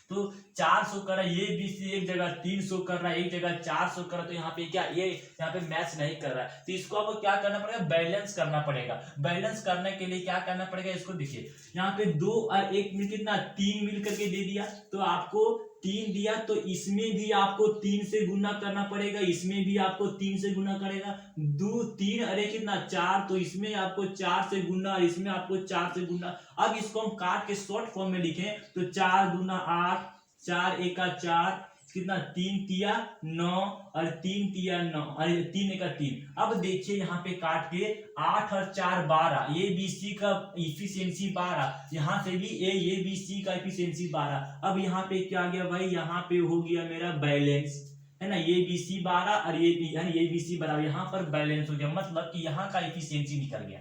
तो 400 कर रहा है, ये BC एक जगह 300 कर रहा है, एक जगह 400 कर रहा है, तो यहाँ पे क्या ये यहाँ पे मैच नहीं कर रहा है, तो इसको आपको क्या करना पड़ेगा, बैलेंस करना पड़ेगा। बैलेंस करने के लिए क्या करना पड़ेगा, इसको देखिए यहाँ पे 2 और 1 मिल कितना 3 मिल करके दे दिया, तो आपको 3 दिया, तो इसमें भी आपको 3 से गुना करना पड़ेगा, इसमें भी आपको 3 से गुना करेगा, 2 3 अरे कितना 4, तो इसमें आपको 4 से गुना और इसमें आपको 4 से गुना। अब इसको हम काट के शॉर्ट फॉर्म में लिखें तो 4 दूना 8, 4 एका 4, कितना 3 तिया 9 और 3 तिया 9 और 3 एका 3। अब देखिए यहाँ पे काट के 8 और 4 12, ये BC का इफिशियंसी 12, यहाँ से भी ये BC का इफिशियंसी 12। अब यहाँ पे क्या आ गया भाई, यहाँ पे हो गया मेरा बैलेंस, है ना, ये BC 12 और ये BC बराबर, यहाँ पर बैलेंस हो गया, मतलब कि यहाँ का इफिशियंसी निकल गया,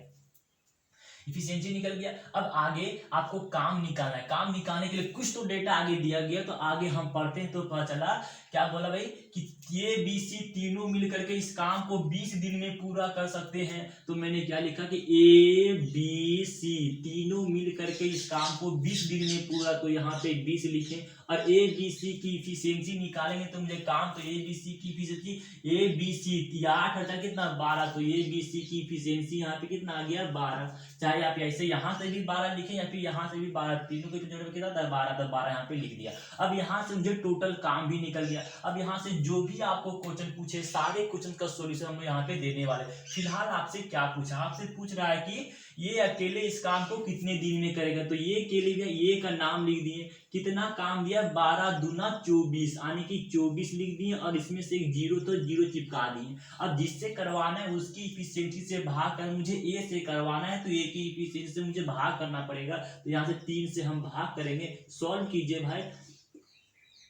इफिशियंसी निकल गया। अब आगे आपको काम निकालना है, काम निकालने के लिए कुछ तो डेटा आगे दिया गया, तो आगे हम पढ़ते हैं तो पता चला क्या बोला भाई कि ये BC तीनों मिल करके इस काम को 20 दिन में पूरा कर सकते हैं। तो मैंने क्या लिखा कि ABC तीनों मिल करके इस काम को 20 दिन में पूरा, तो यहाँ पे 20 लिखें और ABC की इफिशियंसी निकालेंगे तो मुझे काम, तो ABC की इफिशियंसी ABC 8 हटा कितना 12, तो ABC की इफिशियंसी यहाँ पे कितना आ गया 12। चाहे आप ऐसे यहाँ से भी 12 लिखें या फिर यहाँ से भी 12, तीनों के जोड़ में कितना 12, तो 12 यहाँ पे लिख दिया। अब यहाँ से मुझे टोटल काम भी निकल गया। अब यहाँ से जो भी आपको क्वेश्चन पूछे सारे क्वेश्चन का सॉल्यूशन हम यहाँ पे देने वाले। फिलहाल आपसे क्या पूछा, आपसे पूछ रहा है कि ये अकेले इस काम को कितने दिन में करेगा, तो ये के लिए ये का नाम लिख दिए, कितना काम दिया 12 दूना 24, यानी कि 24 लिख दिए और इसमें से एक जीरो तो जीरो चिपका दिए। अब जिससे करवाना है उसकी इफिशियंसी से भाग कर, मुझे ए से करवाना है तो ए की इफिशियंसी से मुझे भाग करना पड़ेगा, तो यहाँ से 3 से हम भाग करेंगे। सॉल्व कीजिए भाई,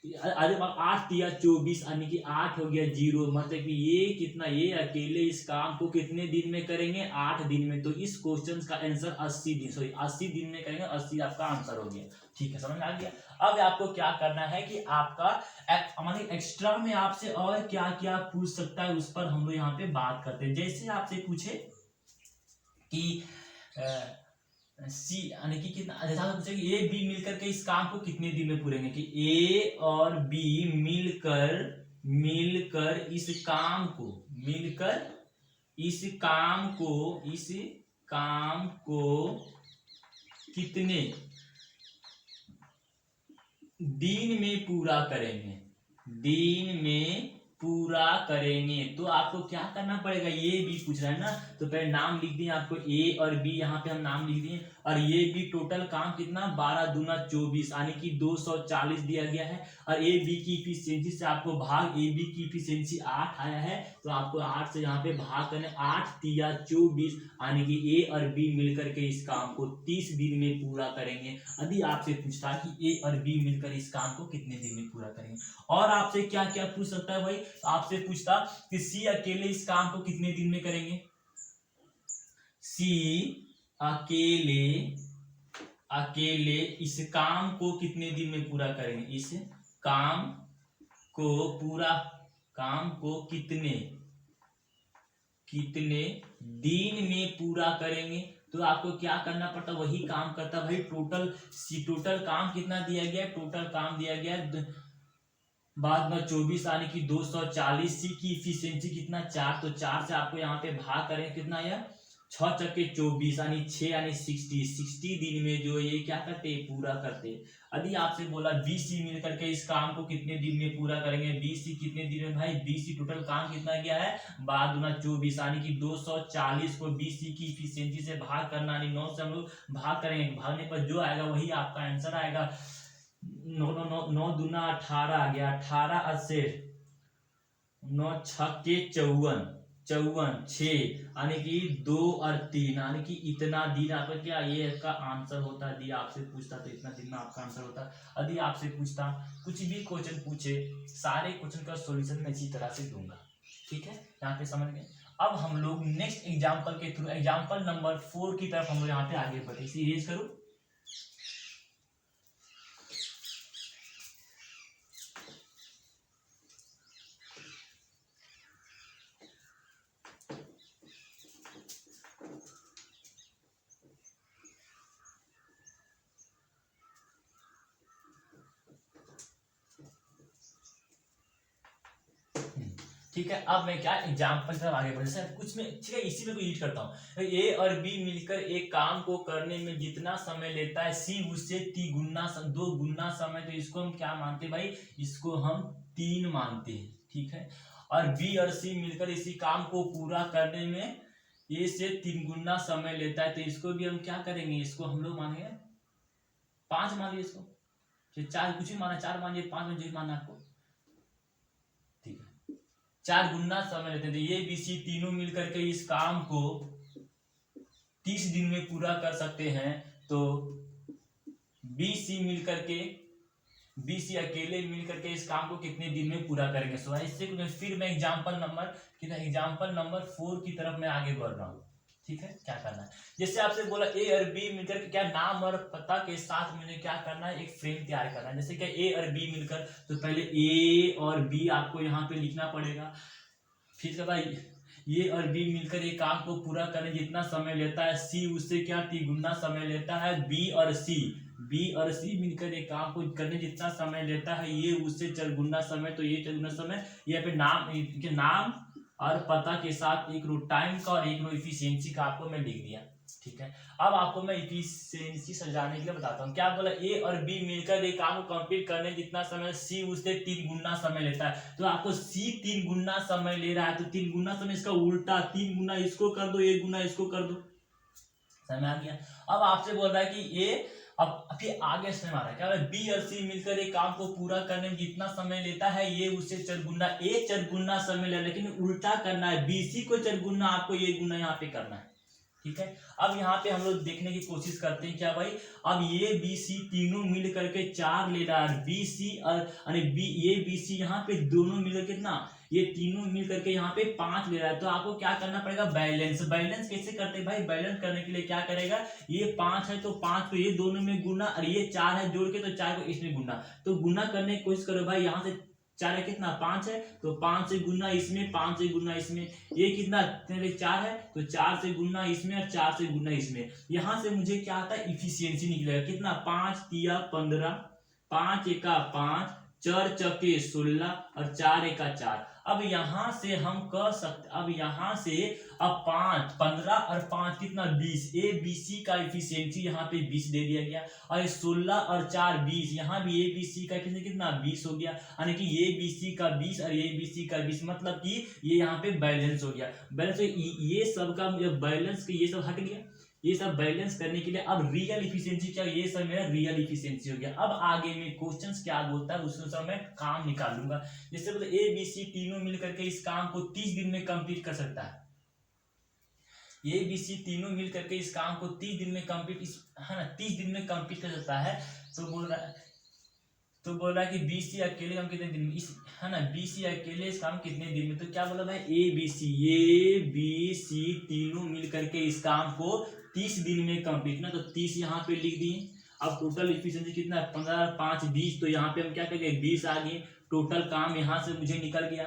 अरे 8 या 24 यानी कि 8 हो गया 0, मतलब कि ये कितना, ये अकेले इस काम को कितने दिन में करेंगे 8 दिन में। तो इस क्वेश्चन का आंसर 80 दिन में करेंगे, 80 आपका आंसर हो गया। ठीक है, समझ में आ गया। अब आपको क्या करना है कि आपका हमारे एक्स्ट्रा में आपसे और क्या क्या पूछ सकता है उस पर हम लोग यहाँ पे बात करते हैं। जैसे आपसे पूछे कि सी यानी कि कितना, जैसा पूछे कि ए बी मिलकर के इस काम को कितने दिन में पूरेंगे, कि ए और बी मिलकर इस काम को कितने दिन में पूरा करेंगे। तो आपको क्या करना पड़ेगा, ये भी पूछ रहा है ना, तो पहले नाम लिख दिए आपको ए और बी, यहाँ पे हम नाम लिख दिए, और ये भी टोटल काम कितना 12 दूना 24 यानी कि 240 दिया गया है। और ए बी की इफिशियंसी से आपको भाग, ए बी की इफिशियंसी 8 आया है, तो आपको 8 से यहाँ पे भाग करना, 8 तिया 24 यानी कि ए और बी मिलकर के इस काम को 30 दिन में पूरा करेंगे। यदि आपसे पूछता है कि ए और बी मिलकर इस काम को कितने दिन में पूरा करेंगे। और आपसे क्या क्या पूछ सकता है भाई, आपसे पूछता कि सी अकेले इस काम को कितने दिन में करेंगे, सी अकेले इस काम को कितने दिन में पूरा करेंगे, इस काम को कितने दिन में पूरा करेंगे। तो आपको क्या करना पड़ता, वही काम करता भाई, टोटल काम कितना दिया गया, टोटल काम दिया गया बाद में 24 यानी कि 240, सी की इफिशियंसी कितना 4, तो 4 से आपको यहाँ पे भाग करें कितना आया 6 चक्के 24 यानी 6 यानी 60 दिन में जो ये क्या करते पूरा करते। यदि आपसे बोला BC मिल करके इस काम को कितने दिन में पूरा करेंगे, BC कितने दिन में भाई, BC टोटल काम कितना गया है 12 दूना 24 यानी कि 240 को BC की इफिशियंसी से भाग करना, यानी 9 से हम लोग भाग करेंगे, भागने पर जो आएगा वही आपका आंसर आएगा। 9 दूना 18 आ गया, 18 से 9 छक्के 54 6 यानी कि 2 और 3 यानी कि इतना दिन आपका क्या ये का आंसर होता। यदि आपसे पूछता तो इतना दिन में आपका आंसर होता। यदि आपसे पूछता कुछ भी क्वेश्चन पूछे सारे क्वेश्चन का सॉल्यूशन मैं इसी तरह से दूंगा। ठीक है, यहाँ पे समझ गए। अब हम लोग नेक्स्ट एग्जांपल के थ्रू एग्जांपल नंबर 4 की तरफ हम लोग यहाँ पे आगे बढ़े। सीरियस करो। ठीक है। अब मैं क्या एग्जाम्पल की तरफ आगे बढ़, जैसे कुछ में ठीक है, इसी में को यूज करता हूँ। ए और बी मिलकर एक काम को करने में जितना समय लेता है सी उससे दो गुना समय, तो इसको हम क्या मानते हैं भाई, इसको हम 3 मानते हैं। ठीक है। और बी और सी मिलकर इसी काम को पूरा करने में ए से 3 गुना समय लेता है, तो इसको भी हम क्या करेंगे, इसको हम लोग मानेंगे 5 मानिए इसको, फिर 4 कुछ भी माना, 4 मानिए, 5 में जो माना आपको, ठीक है। 4 गुना समय लेते थे, ये बी सी तीनों मिलकर के इस काम को 30 दिन में पूरा कर सकते हैं, तो बी सी अकेले मिलकर के इस काम को कितने दिन में पूरा करेंगे। सो इससे फिर मैं एग्जांपल नंबर 4 की तरफ मैं आगे बढ़ रहा हूँ। ठीक है, क्या करना है, जैसे आपसे बोला ए और बी मिलकर के क्या नाम और पता के साथ मुझे क्या करना है, एक फ्रेम तैयार करना है। जैसे क्या ए और बी मिलकर, तो पहले ए और बी आपको यहाँ पे लिखना पड़ेगा। फिर क्या भाई, ये और बी मिलकर एक काम को पूरा करने जितना समय लेता है सी उससे क्या 3 गुना समय लेता है। बी और सी मिलकर एक काम को करने जितना समय लेता है ये उससे 4 गुना समय, तो ये 4 गुना समय, यहाँ पे नाम और पता के साथ एक रो टाइम का और एक रो इफिशियंसी का आपको मैं लिख दिया। ठीक है। अब आपको मैं इफिशियंसी समझाने के लिए बताता हूँ। क्या बोला, ए और बी मिलकर एक काम को कंप्लीट करने जितना समय सी उससे 3 गुना समय लेता है, तो आपको सी 3 गुना समय ले रहा है, तो 3 गुना समय इसका उल्टा, 3 गुना इसको कर दो, 1 गुना इसको कर दो, समझ आ गया। अब आपसे बोल रहा है कि ए, अब फिर आगे से मारा क्या है, बी और सी मिलकर एक काम को पूरा करने में जितना समय लेता है ये उससे 4 गुना, ए 4 गुना समय ले, लेकिन उल्टा करना है, बीसी को 4 गुना, आपको 1 गुना यहाँ पे करना है। ठीक है। अब यहाँ पे हम लोग देखने की कोशिश करते हैं क्या भाई, अब ये बी सी तीनों मिल करके 4 ले रहा है, बी सी और ये बी सी यहाँ पे दोनों मिलकर कितना, ये तीनों मिल करके यहाँ पे 5 ले रहा है, तो आपको क्या करना पड़ेगा, बैलेंस कैसे करते हैं भाई, बैलेंस करने के लिए क्या करेगा, ये 5 है तो 5 को ये दोनों में गुना, और ये 4 है जोड़ के तो 4 को इसमें गुना, तो गुना करने की कोशिश करो भाई, यहाँ से 4 है कितना 5 है, तो 5 से गुना इसमें, 5 से गुना इसमें, ये कितना 4 है, तो 4 से गुना इसमें और 4 से गुना इसमें, यहां से मुझे क्या आता है, इफिशियंसी निकलेगा कितना, 5 तिया 15, 5 एका 5, 4 चौके 16 और 4 एका 4। अब यहां से हम कह सकते, अब यहां से अब 5 15 और 5 कितना 20, ए बी सी का इफिशियंसी यहाँ पे 20 दे दिया गया, और 16 और 4 20, यहाँ भी ए बी सी का कितना 20 हो गया, यानी कि ए बी सी का 20 और ए बी सी का 20, मतलब कि ये यहाँ पे बैलेंस हो गया। बैलेंस ये सब का बैलेंस ये सब हट गया, ये सब बैलेंस करने के लिए अब रियल इफिशियंसी क्या, ये सब मेरा रियल इफिशियंसी हो गया। अब आगे में क्वेश्चंस क्या बोलता है उसमें सब मैं काम निकालूंगा। जैसे मतलब ए बी सी तीनों मिलकर के इस काम को 30 दिन में कंप्लीट कर सकता है, ए बी सी तीनों मिलकर के इस काम को 30 दिन में कंप्लीट, है ना, 30 दिन में कंप्लीट कर सकता है, तो बोल रहा है कि बी सी अकेले हम कितने दिन में इस, है ना, बी सी अकेले इस काम कितने दिन में, तो क्या बोला भाई, ए बी सी तीनों मिल करके इस काम को 30 दिन में कंप्लीट, ना, तो 30 यहाँ पे लिख दिए। अब टोटल इफिशियंसी कितना है, 15 5 20, तो यहाँ पे हम क्या करेंगे 20 आ गए, टोटल काम यहाँ से मुझे निकल गया।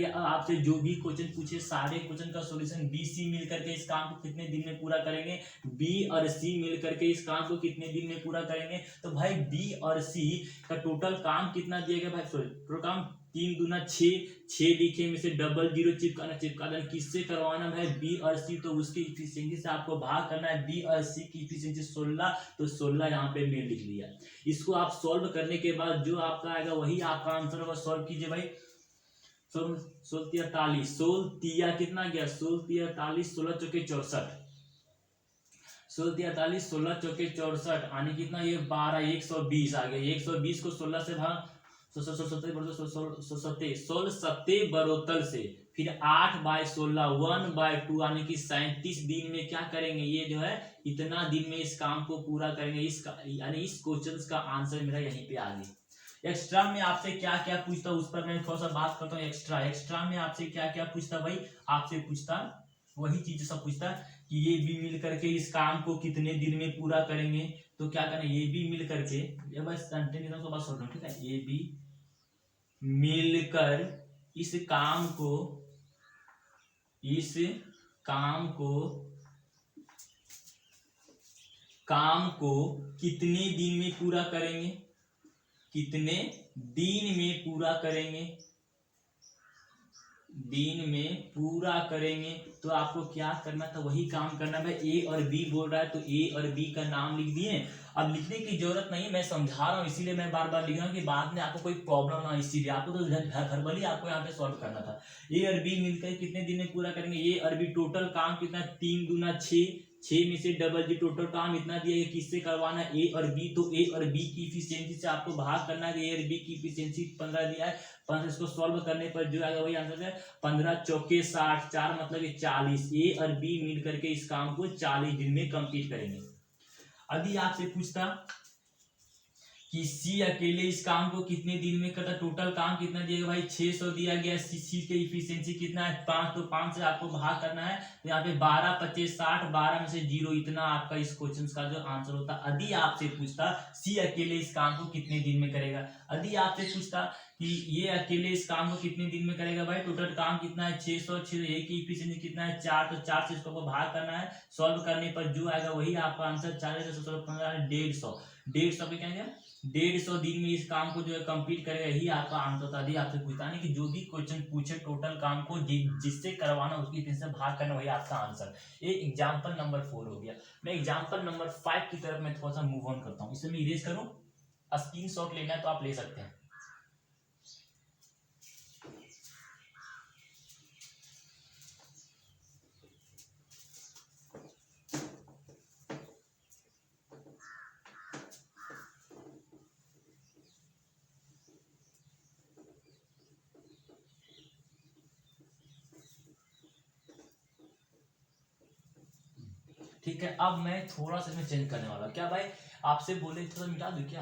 अब आपसे जो भी क्वेश्चन पूछे सारे क्वेश्चन का सॉल्यूशन, बी सी मिल करके इस काम को कितने दिन में पूरा करेंगे, बी और सी मिल करके इस काम को कितने दिन में पूरा करेंगे, तो भाई बी और सी का टोटल काम कितना दिया गया भाई, सॉरी टोटल काम 3 दूना 6 लिखे में से डबल 0 चिपकाना किससे करवाना भाई, बी और सी, तो उसकी इफिशियंसी से आपको भाग करना है, बी और सी की इफिशियंसी 16, तो 16 यहाँ पे मैंने लिख लिया। इसको आप सॉल्व करने के बाद जो आपका आएगा वही आपका आंसर होगा। सॉल्व कीजिए भाई, 16 कितना गया, 16 16 चौके 64, 16 चौके 64 आने कितना, ये 12 120 आ गया, 120 को 16 से भाग, 16 बरोतल से, फिर 8/16 1/2 यानी कि 37 दिन में क्या करेंगे, ये जो है इतना दिन में इस काम को पूरा करेंगे। यानी इस क्वेश्चन का आंसर मेरा यहीं पे आ गया। एक्स्ट्रा में आपसे क्या क्या पूछता उस पर मैं थोड़ा सा बात करता हूँ। एक्स्ट्रा में आपसे क्या क्या पूछता भाई, आपसे पूछता वही चीज सब पूछता कि ये भी मिल करके इस काम को कितने दिन में पूरा करेंगे, तो क्या करना, ये भी मिल करके, बस बात सुन रहा, ठीक है, ये भी मिलकर इस काम को कितने दिन में पूरा करेंगे, कितने दिन में पूरा करेंगे, दिन में पूरा करेंगे। तो आपको क्या करना था, वही काम करना। मैं ए और बी बोल रहा है तो ए और बी का नाम लिख दिए। अब लिखने की जरूरत नहीं, मैं समझा रहा हूँ इसीलिए मैं बार बार लिख रहा हूँ कि बाद में आपको कोई प्रॉब्लम ना, इसीलिए आपको तो हरबली आपको यहाँ पे सॉल्व करना था। ए और बी मिलकर कितने दिन में पूरा करेंगे, ए और बी टोटल काम कितना, 3 दूना 6, 6 में से डबल जी टोटल काम इतना दिया है, किससे करवाना है, ए और बी। तो ए और बी की इफिशियंसी से आपको भाग करना है। ए और बी की इफिशियंसी 15 दिया है, 15 इसको सॉल्व करने पर जो आएगा वही आंसर है। 15 चौके 60, 4 मतलब कि 40। ए और बी मिल करके इस काम को 40 दिन में कंप्लीट करेंगे। अभी आपसे पूछता कि सी अकेले इस काम को कितने दिन में करता, टोटल काम कितना दिया भाई 600 दिया गया। सी के इफिशियंसी कितना है 5, तो 5 से आपको भाग करना है। तो यहाँ पे 12 25 60, 12 में से 0, इतना आपका इस क्वेश्चन का जो आंसर होता। यदि आपसे पूछता सी अकेले इस काम को कितने दिन में करेगा, यदि आपसे पूछता कि ये अकेले इस काम को कितने दिन में करेगा, भाई टोटल काम कितना है 600, 6 ए की इफिशियंसी कितना है 4, तो 4 से इसको भाग करना है। सॉल्व करने पर जो आएगा वही आपका आंसर। 4 15 150, 150 पे क्या है 150 दिन में इस काम को जो है कंप्लीट करेगा, यही आपका आंसर था। यदि आपसे पूछता नहीं कि जो भी क्वेश्चन पूछे टोटल काम को जिससे करवाना उसकी तीन से भाग करना, वही आपका आंसर। ये एग्जांपल नंबर 4 हो गया। मैं एग्जांपल नंबर 5 की तरफ मैं थोड़ा सा मूव ऑन करता हूँ। इसे मैं इरेज करूँ, स्क्रीनशॉट लेना है तो आप ले सकते हैं। ठीक है, अब मैं थोड़ा सा इसमें चेंज करने वाला। क्या भाई आपसे बोले थोड़ा मिटा दूं क्या,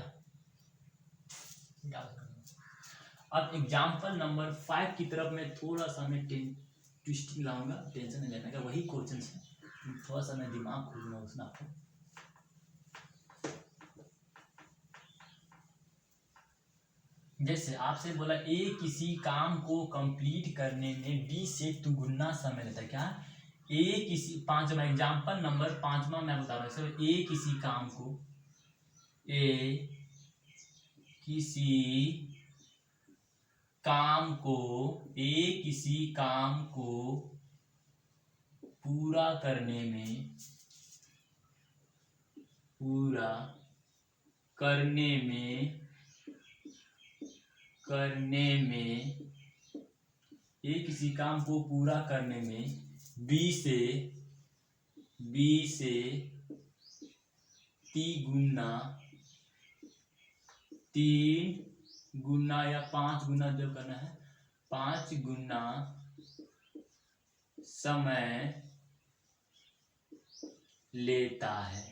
अब एग्जाम्पल नंबर 5 की तरफ मैं थोड़ा सा मैं ट्विस्टिंग लाऊंगा। टेंशन नहीं लेने का, वही क्वेश्चन है, थोड़ा सा मैं दिमाग खोलूंगा उसमें आपको। जैसे आपसे बोला ए किसी काम को कंप्लीट करने में बी से दुगुना समय लेता है। क्या ए किसी, पांचवा एग्जाम्पल नंबर 5वां मैं बता रहा हूँ। ए किसी काम को, ए किसी काम को, ए किसी काम को पूरा करने में, पूरा करने में, करने में, ए किसी काम को पूरा करने में बी से, बी से 3 गुना या 5 गुना जो करना है, 5 गुना समय लेता है।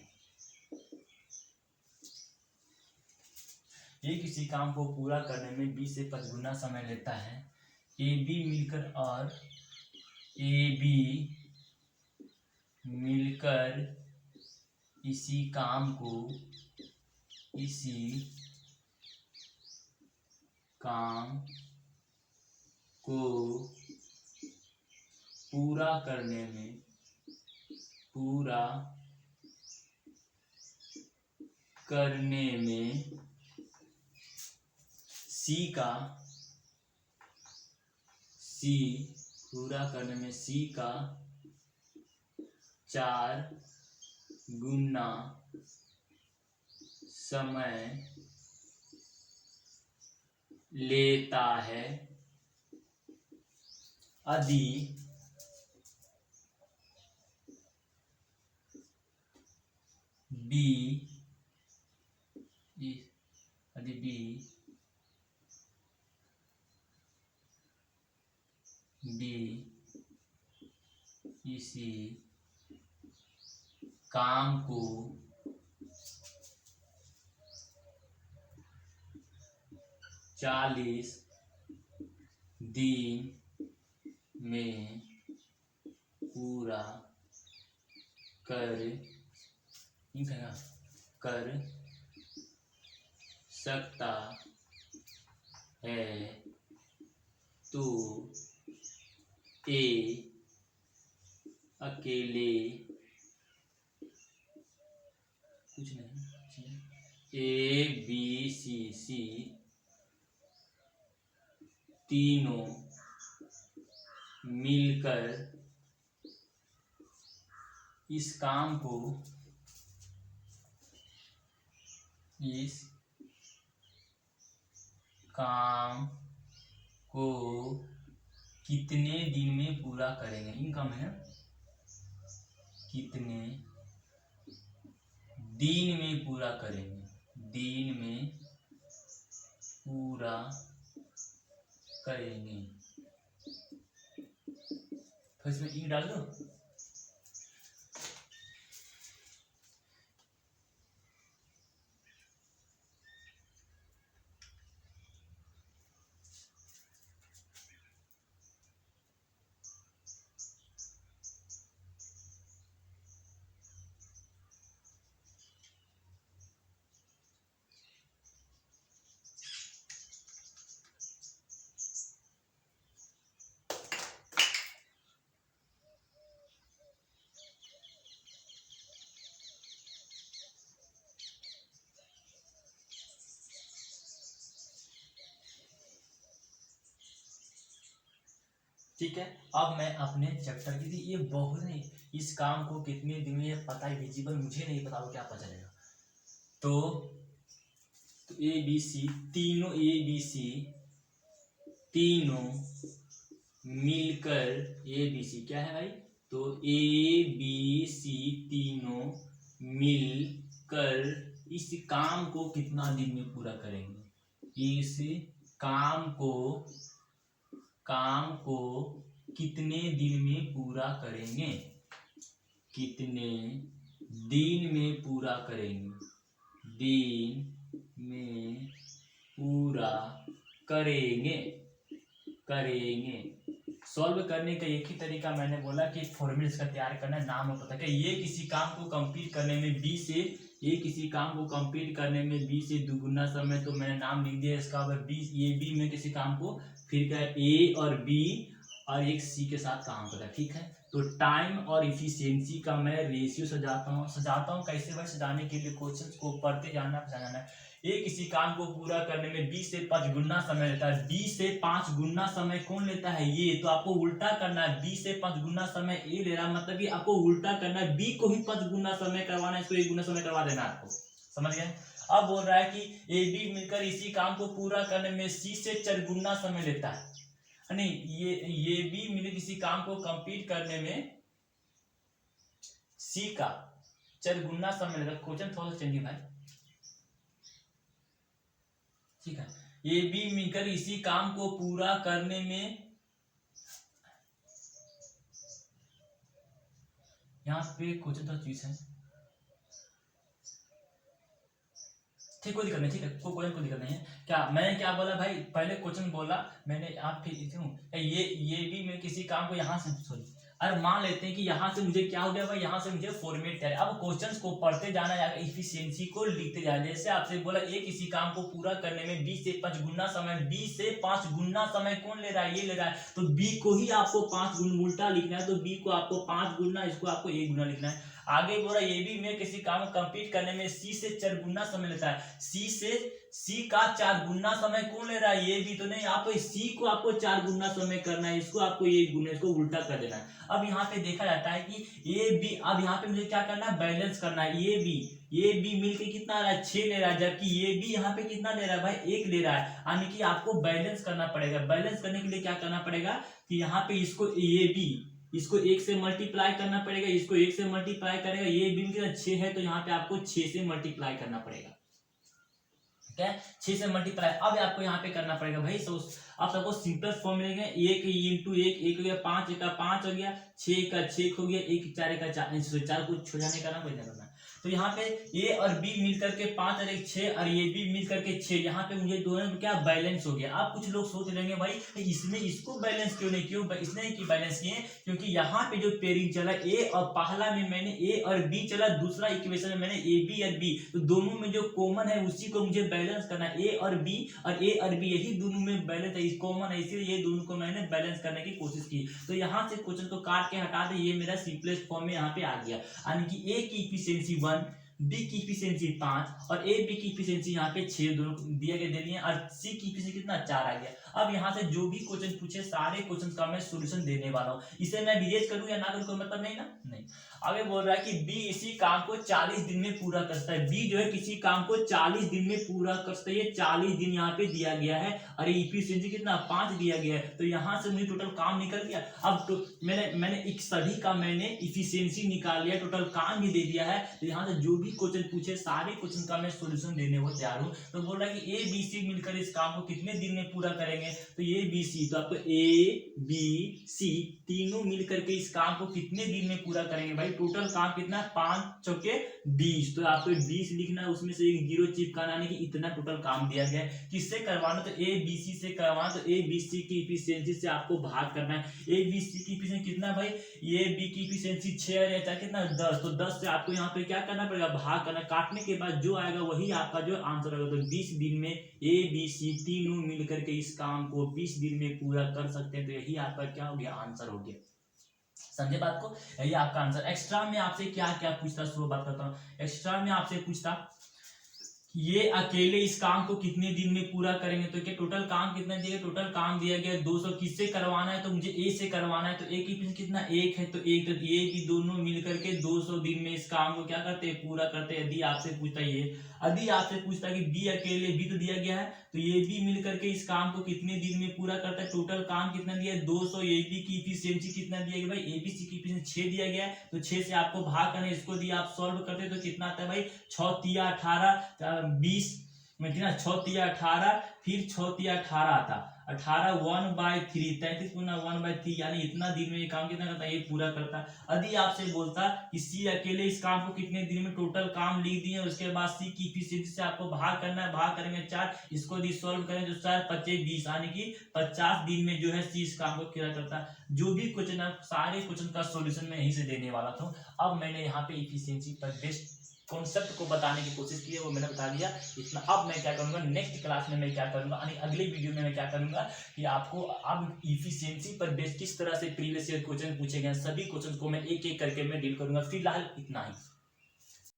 ये किसी काम को पूरा करने में 20 से 5 गुना समय लेता है। ए बी मिलकर, और ए बी मिलकर इसी काम को, इसी काम को पूरा करने में, पूरा करने में सी का, सी पूरा करने में सी का 4 गुना समय लेता है। यदि बी, यदि बी, बी इसी काम को 40 दिन में पूरा कर सकता है, तो ए अकेले, कुछ नहीं, ए बी सी तीनों मिलकर इस काम को कितने दिन में पूरा करेंगे। इनकम है कितने दिन में पूरा करेंगे, दिन में पूरा करेंगे। तो इसमें ई डाल दो। ठीक है, अब मैं अपने चैप्टर की ये बहुत नहीं, इस काम को कितने दिन में ये पता है विजिबल, मुझे नहीं पता वो क्या पता चलेगा। तो ए बी सी तीनों मिलकर ए बी सी क्या है भाई, तो ए बी सी तीनों मिलकर इस काम को कितना दिन में पूरा करेंगे, इस काम को कितने दिन में पूरा करेंगे, कितने दिन में पूरा करेंगे, दिन में पूरा करेंगे। सॉल्व करने का एक ही तरीका मैंने बोला कि फॉर्मूला इसका तैयार करना है, नाम और पता क्या। ये किसी काम को कंप्लीट करने में बी से दुगुना समय, तो मैंने नाम लिख दिया इसका। बी ये बी में किसी काम को, फिर क्या ए और बी और एक सी के साथ काम करता है। ठीक है, तो टाइम और इफिशियंसी का मैं रेशियो सजाता हूँ। कैसे भाई, सजाने के लिए क्वेश्चंस को पढ़ते जाना है। ये किसी काम को पूरा करने में 20 से 5 गुना समय लेता है। 20 से 5 गुना समय कौन लेता है, ये। तो आपको उल्टा करना है, 20 से 5 गुना समय ए ले रहा है, मतलब कि आपको उल्टा करना है, बी को ही 5 गुना समय करवाना है, इसको 1 गुना समय करवा देना आपको। समझ गए। अब बोल रहा है कि ए बी मिलकर इसी काम को पूरा करने में सी से 4 गुना समय लेता है। नहीं, ये बी मिलकर किसी काम को कंप्लीट करने में सी का 4 गुना समय लेता है। क्वेश्चन थोड़ा सा चेंज भाई। ठीक है, ये बी मिलकर इसी काम को पूरा करने में, यहां पे क्वेश्चन थोड़ा चीज है। ठीक, कोई दिक्कत नहीं। ठीक है, कोई दिक्कत नहीं है। क्या मैंने क्या बोला भाई, पहले क्वेश्चन बोला मैंने, आप ये भी मैं किसी काम को यहाँ से, सॉरी, अरे मान लेते हैं कि यहाँ से मुझे क्या हो गया भाई, यहाँ से मुझे फॉर्मेट चाहिए। अब क्वेश्चंस को पढ़ते जाना है, इफिशियंसी को लिखते जाना। जैसे आपसे बोला ये किसी काम को पूरा करने में 20 से 5 गुना समय, 20 से 5 गुना समय कौन ले रहा है, ये ले रहा है। तो बी को ही आपको 5 गुना उल्टा लिखना है, तो बी को आपको 5 गुना, इसको आपको 1 गुना लिखना है। आगे बोला ये भी में किसी काम को कंप्लीट करने में सी से 4 गुना समय लेता है। सी का 4 गुना समय कौन ले रहा है, ये भी। तो नहीं, आपको सी को आपको 4 गुना समय करना है, इसको आपको 1 गुना, इसको उल्टा कर देना है। अब यहाँ पे देखा जाता है कि ए बी, अब यहाँ पे मुझे क्या करना है, बैलेंस करना है। ये बी मिलके कितना आ रहा है, 6 ले रहा है, जबकि ये बी यहाँ पे कितना ले रहा है भाई, 1 ले रहा है। यानी कि आपको बैलेंस करना पड़ेगा। बैलेंस करने के लिए क्या करना पड़ेगा कि यहाँ पे इसको ये बी, इसको 1 से मल्टीप्लाई करना पड़ेगा, इसको 1 से मल्टीप्लाई करेगा। ये बी कितना 6 है, तो यहाँ पे आपको 6 से मल्टीप्लाई करना पड़ेगा। क्या 6 से मल्टीप्लाई। अब आपको यहाँ पे करना पड़ेगा भाई, आप सबको सिंपल फॉर्म मिलेगा। 1 इंटू 1 हो गया, 5 का 5 हो गया, 6 का 6 हो गया, 1 4 का 4 को छुड़ाने का ना कोई करना। तो यहाँ पे ए और बी मिलकर के 5 और 1 6, और ये बी मिलकर के 6। यहाँ पे मुझे दोनों में क्या बैलेंस हो गया। आप कुछ लोग सोच लेंगे भाई इसमें इसको बैलेंस क्यों नहीं, क्यों इसने की बैलेंस किए, क्योंकि यहाँ पे जो पेयरिंग चला ए, और पहला में मैंने ए और बी चला, दूसरा इक्वेशन में मैंने ए बी और बी, तो दोनों में जो कॉमन है उसी को मुझे बैलेंस करना है। ए और बी यही दोनों में बैलेंस है, कॉमन है, इसीलिए ये दोनों को मैंने बैलेंस करने की कोशिश की। तो यहाँ से क्वेश्चन को काट के हटा दे, ये मेरा सिंपलेस्ट फॉर्म में यहाँ पे आ गया। यानी कि ए की इफिशियंसी 1, बी की इफिशियंसी 5 और ए बी की इफिशियंसी यहाँ पे 6 दोनों दिए गए दे दिए और सी की इफिशियंसी कितना 4 आ गया। अब यहाँ से जो भी क्वेश्चन पूछे सारे क्वेश्चन का मैं सॉल्यूशन देने वाला हूँ। इसे मैं विदेश करूँ या ना करूँ कोई मतलब नहीं ना, नहीं। आगे बोल रहा है कि बी इसी काम को 40 दिन में पूरा करता है। बी जो है किसी काम को 40 दिन में पूरा करता है। ये 40 दिन यहाँ पे दिया गया है और ये इफिशियंसी कितना 5 दिया गया है। तो यहाँ से मुझे टोटल काम निकल गया। अब तो मैंने एक सभी का मैंने इफिशियंसी निकाल लिया, टोटल काम भी दे दिया है। तो यहाँ से जो भी क्वेश्चन पूछे सारे क्वेश्चन का मैं सॉल्यूशन देने को तैयार हूँ। तो बोल रहा है कि ए बी सी मिलकर इस काम को कितने दिन में पूरा करेंगे। तो ए बी सी, तो आपको ए बी सी तीनों मिलकर के इस काम को कितने दिन में पूरा करेंगे भाई। टोटल काम कितना, 5 चौके 20। तो आपको 20 लिखना है, उसमें से एक जीरो चिपकाना, यानी कि इतना टोटल काम दिया गया है। किससे करवाना, तो ए बी सी से करवाना। तो ए बी सी की इफिशियंसी से आपको भाग करना है। ए बी सी की इफिशियंसी कितना भाई, ए बी की इफिशियंसी 6 रहता है, कितना 10। तो 10 से आपको यहाँ पे क्या करना पड़ेगा, भाग करना। काटने के बाद जो आएगा वही आपका जो आंसर होगा। तो 20 दिन में ए बी सी तीनों मिलकर के इस काम को 20 दिन में पूरा कर सकते हैं। तो यही आपका क्या हो गया, आंसर हो गया। समझे बात को, यही आपका आंसर। एक्स्ट्रा में आपसे क्या क्या पूछता, सो बात करता हूँ। एक्स्ट्रा में आपसे पूछता ये अकेले इस काम को कितने दिन में पूरा करेंगे। तो क्या टोटल काम कितना दिया, टोटल काम दिया गया 200। किससे करवाना है, तो मुझे ए से करवाना है। तो ए की कितना 1 है, तो 1, तो ये भी दोनों मिलकर के 200 दिन में इस काम को क्या करते हैं, पूरा करते हैं। यदि आपसे पूछता है यदि आपसे पूछता है कि बी अकेले, बी तो दिया गया है, तो ये भी मिलकर के इस काम को कितने दिन में पूरा करता है। टोटल काम कितना दिया है 200। ए बी की इफिशियंसी कितना दिया गया भाई, ए बी सी की इफिशियंसी 6 दिया गया है। तो 6 से आपको भाग करना है, इसको दिया आप सॉल्व करते हैं तो कितना आता है भाई, 6 तिया 18 20 में कितना 6 तिया 18, फिर 6 तिया 18 आता 18 1/3 33 गुना 1/3, यानी इतना दिन में ये काम कितना करता है, ये पूरा करता है। यदि आपसे बोलता कि सी अकेले इस काम को कितने दिन में, टोटल काम लिख दिए, उसके बाद सी की इफिशियंसी से आपको भाग करना है, भाग करेंगे 4, इसको दी सॉल्व करें तो 4 25 20, यानी कि 50 दिन में जो है सी इस काम को पूरा करता है। जो भी क्वेश्चन है सारे क्वेश्चन का सॉल्यूशन मैं यहीं से देने वाला था। अब मैंने यहाँ पे इफिशियंसी पर बेस्ट कॉन्सेप्ट को बताने की कोशिश की है, वो मैंने बता दिया इतना। अब मैं क्या करूंगा, नेक्स्ट क्लास में मैं क्या करूंगा, यानी अगले वीडियो में मैं क्या करूंगा कि आपको अब इफिशियंसी पर बेस किस तरह से प्रीवियस ईयर क्वेश्चन पूछे गए सभी क्वेश्चन को मैं एक एक करके मैं डील करूंगा। फिलहाल इतना ही।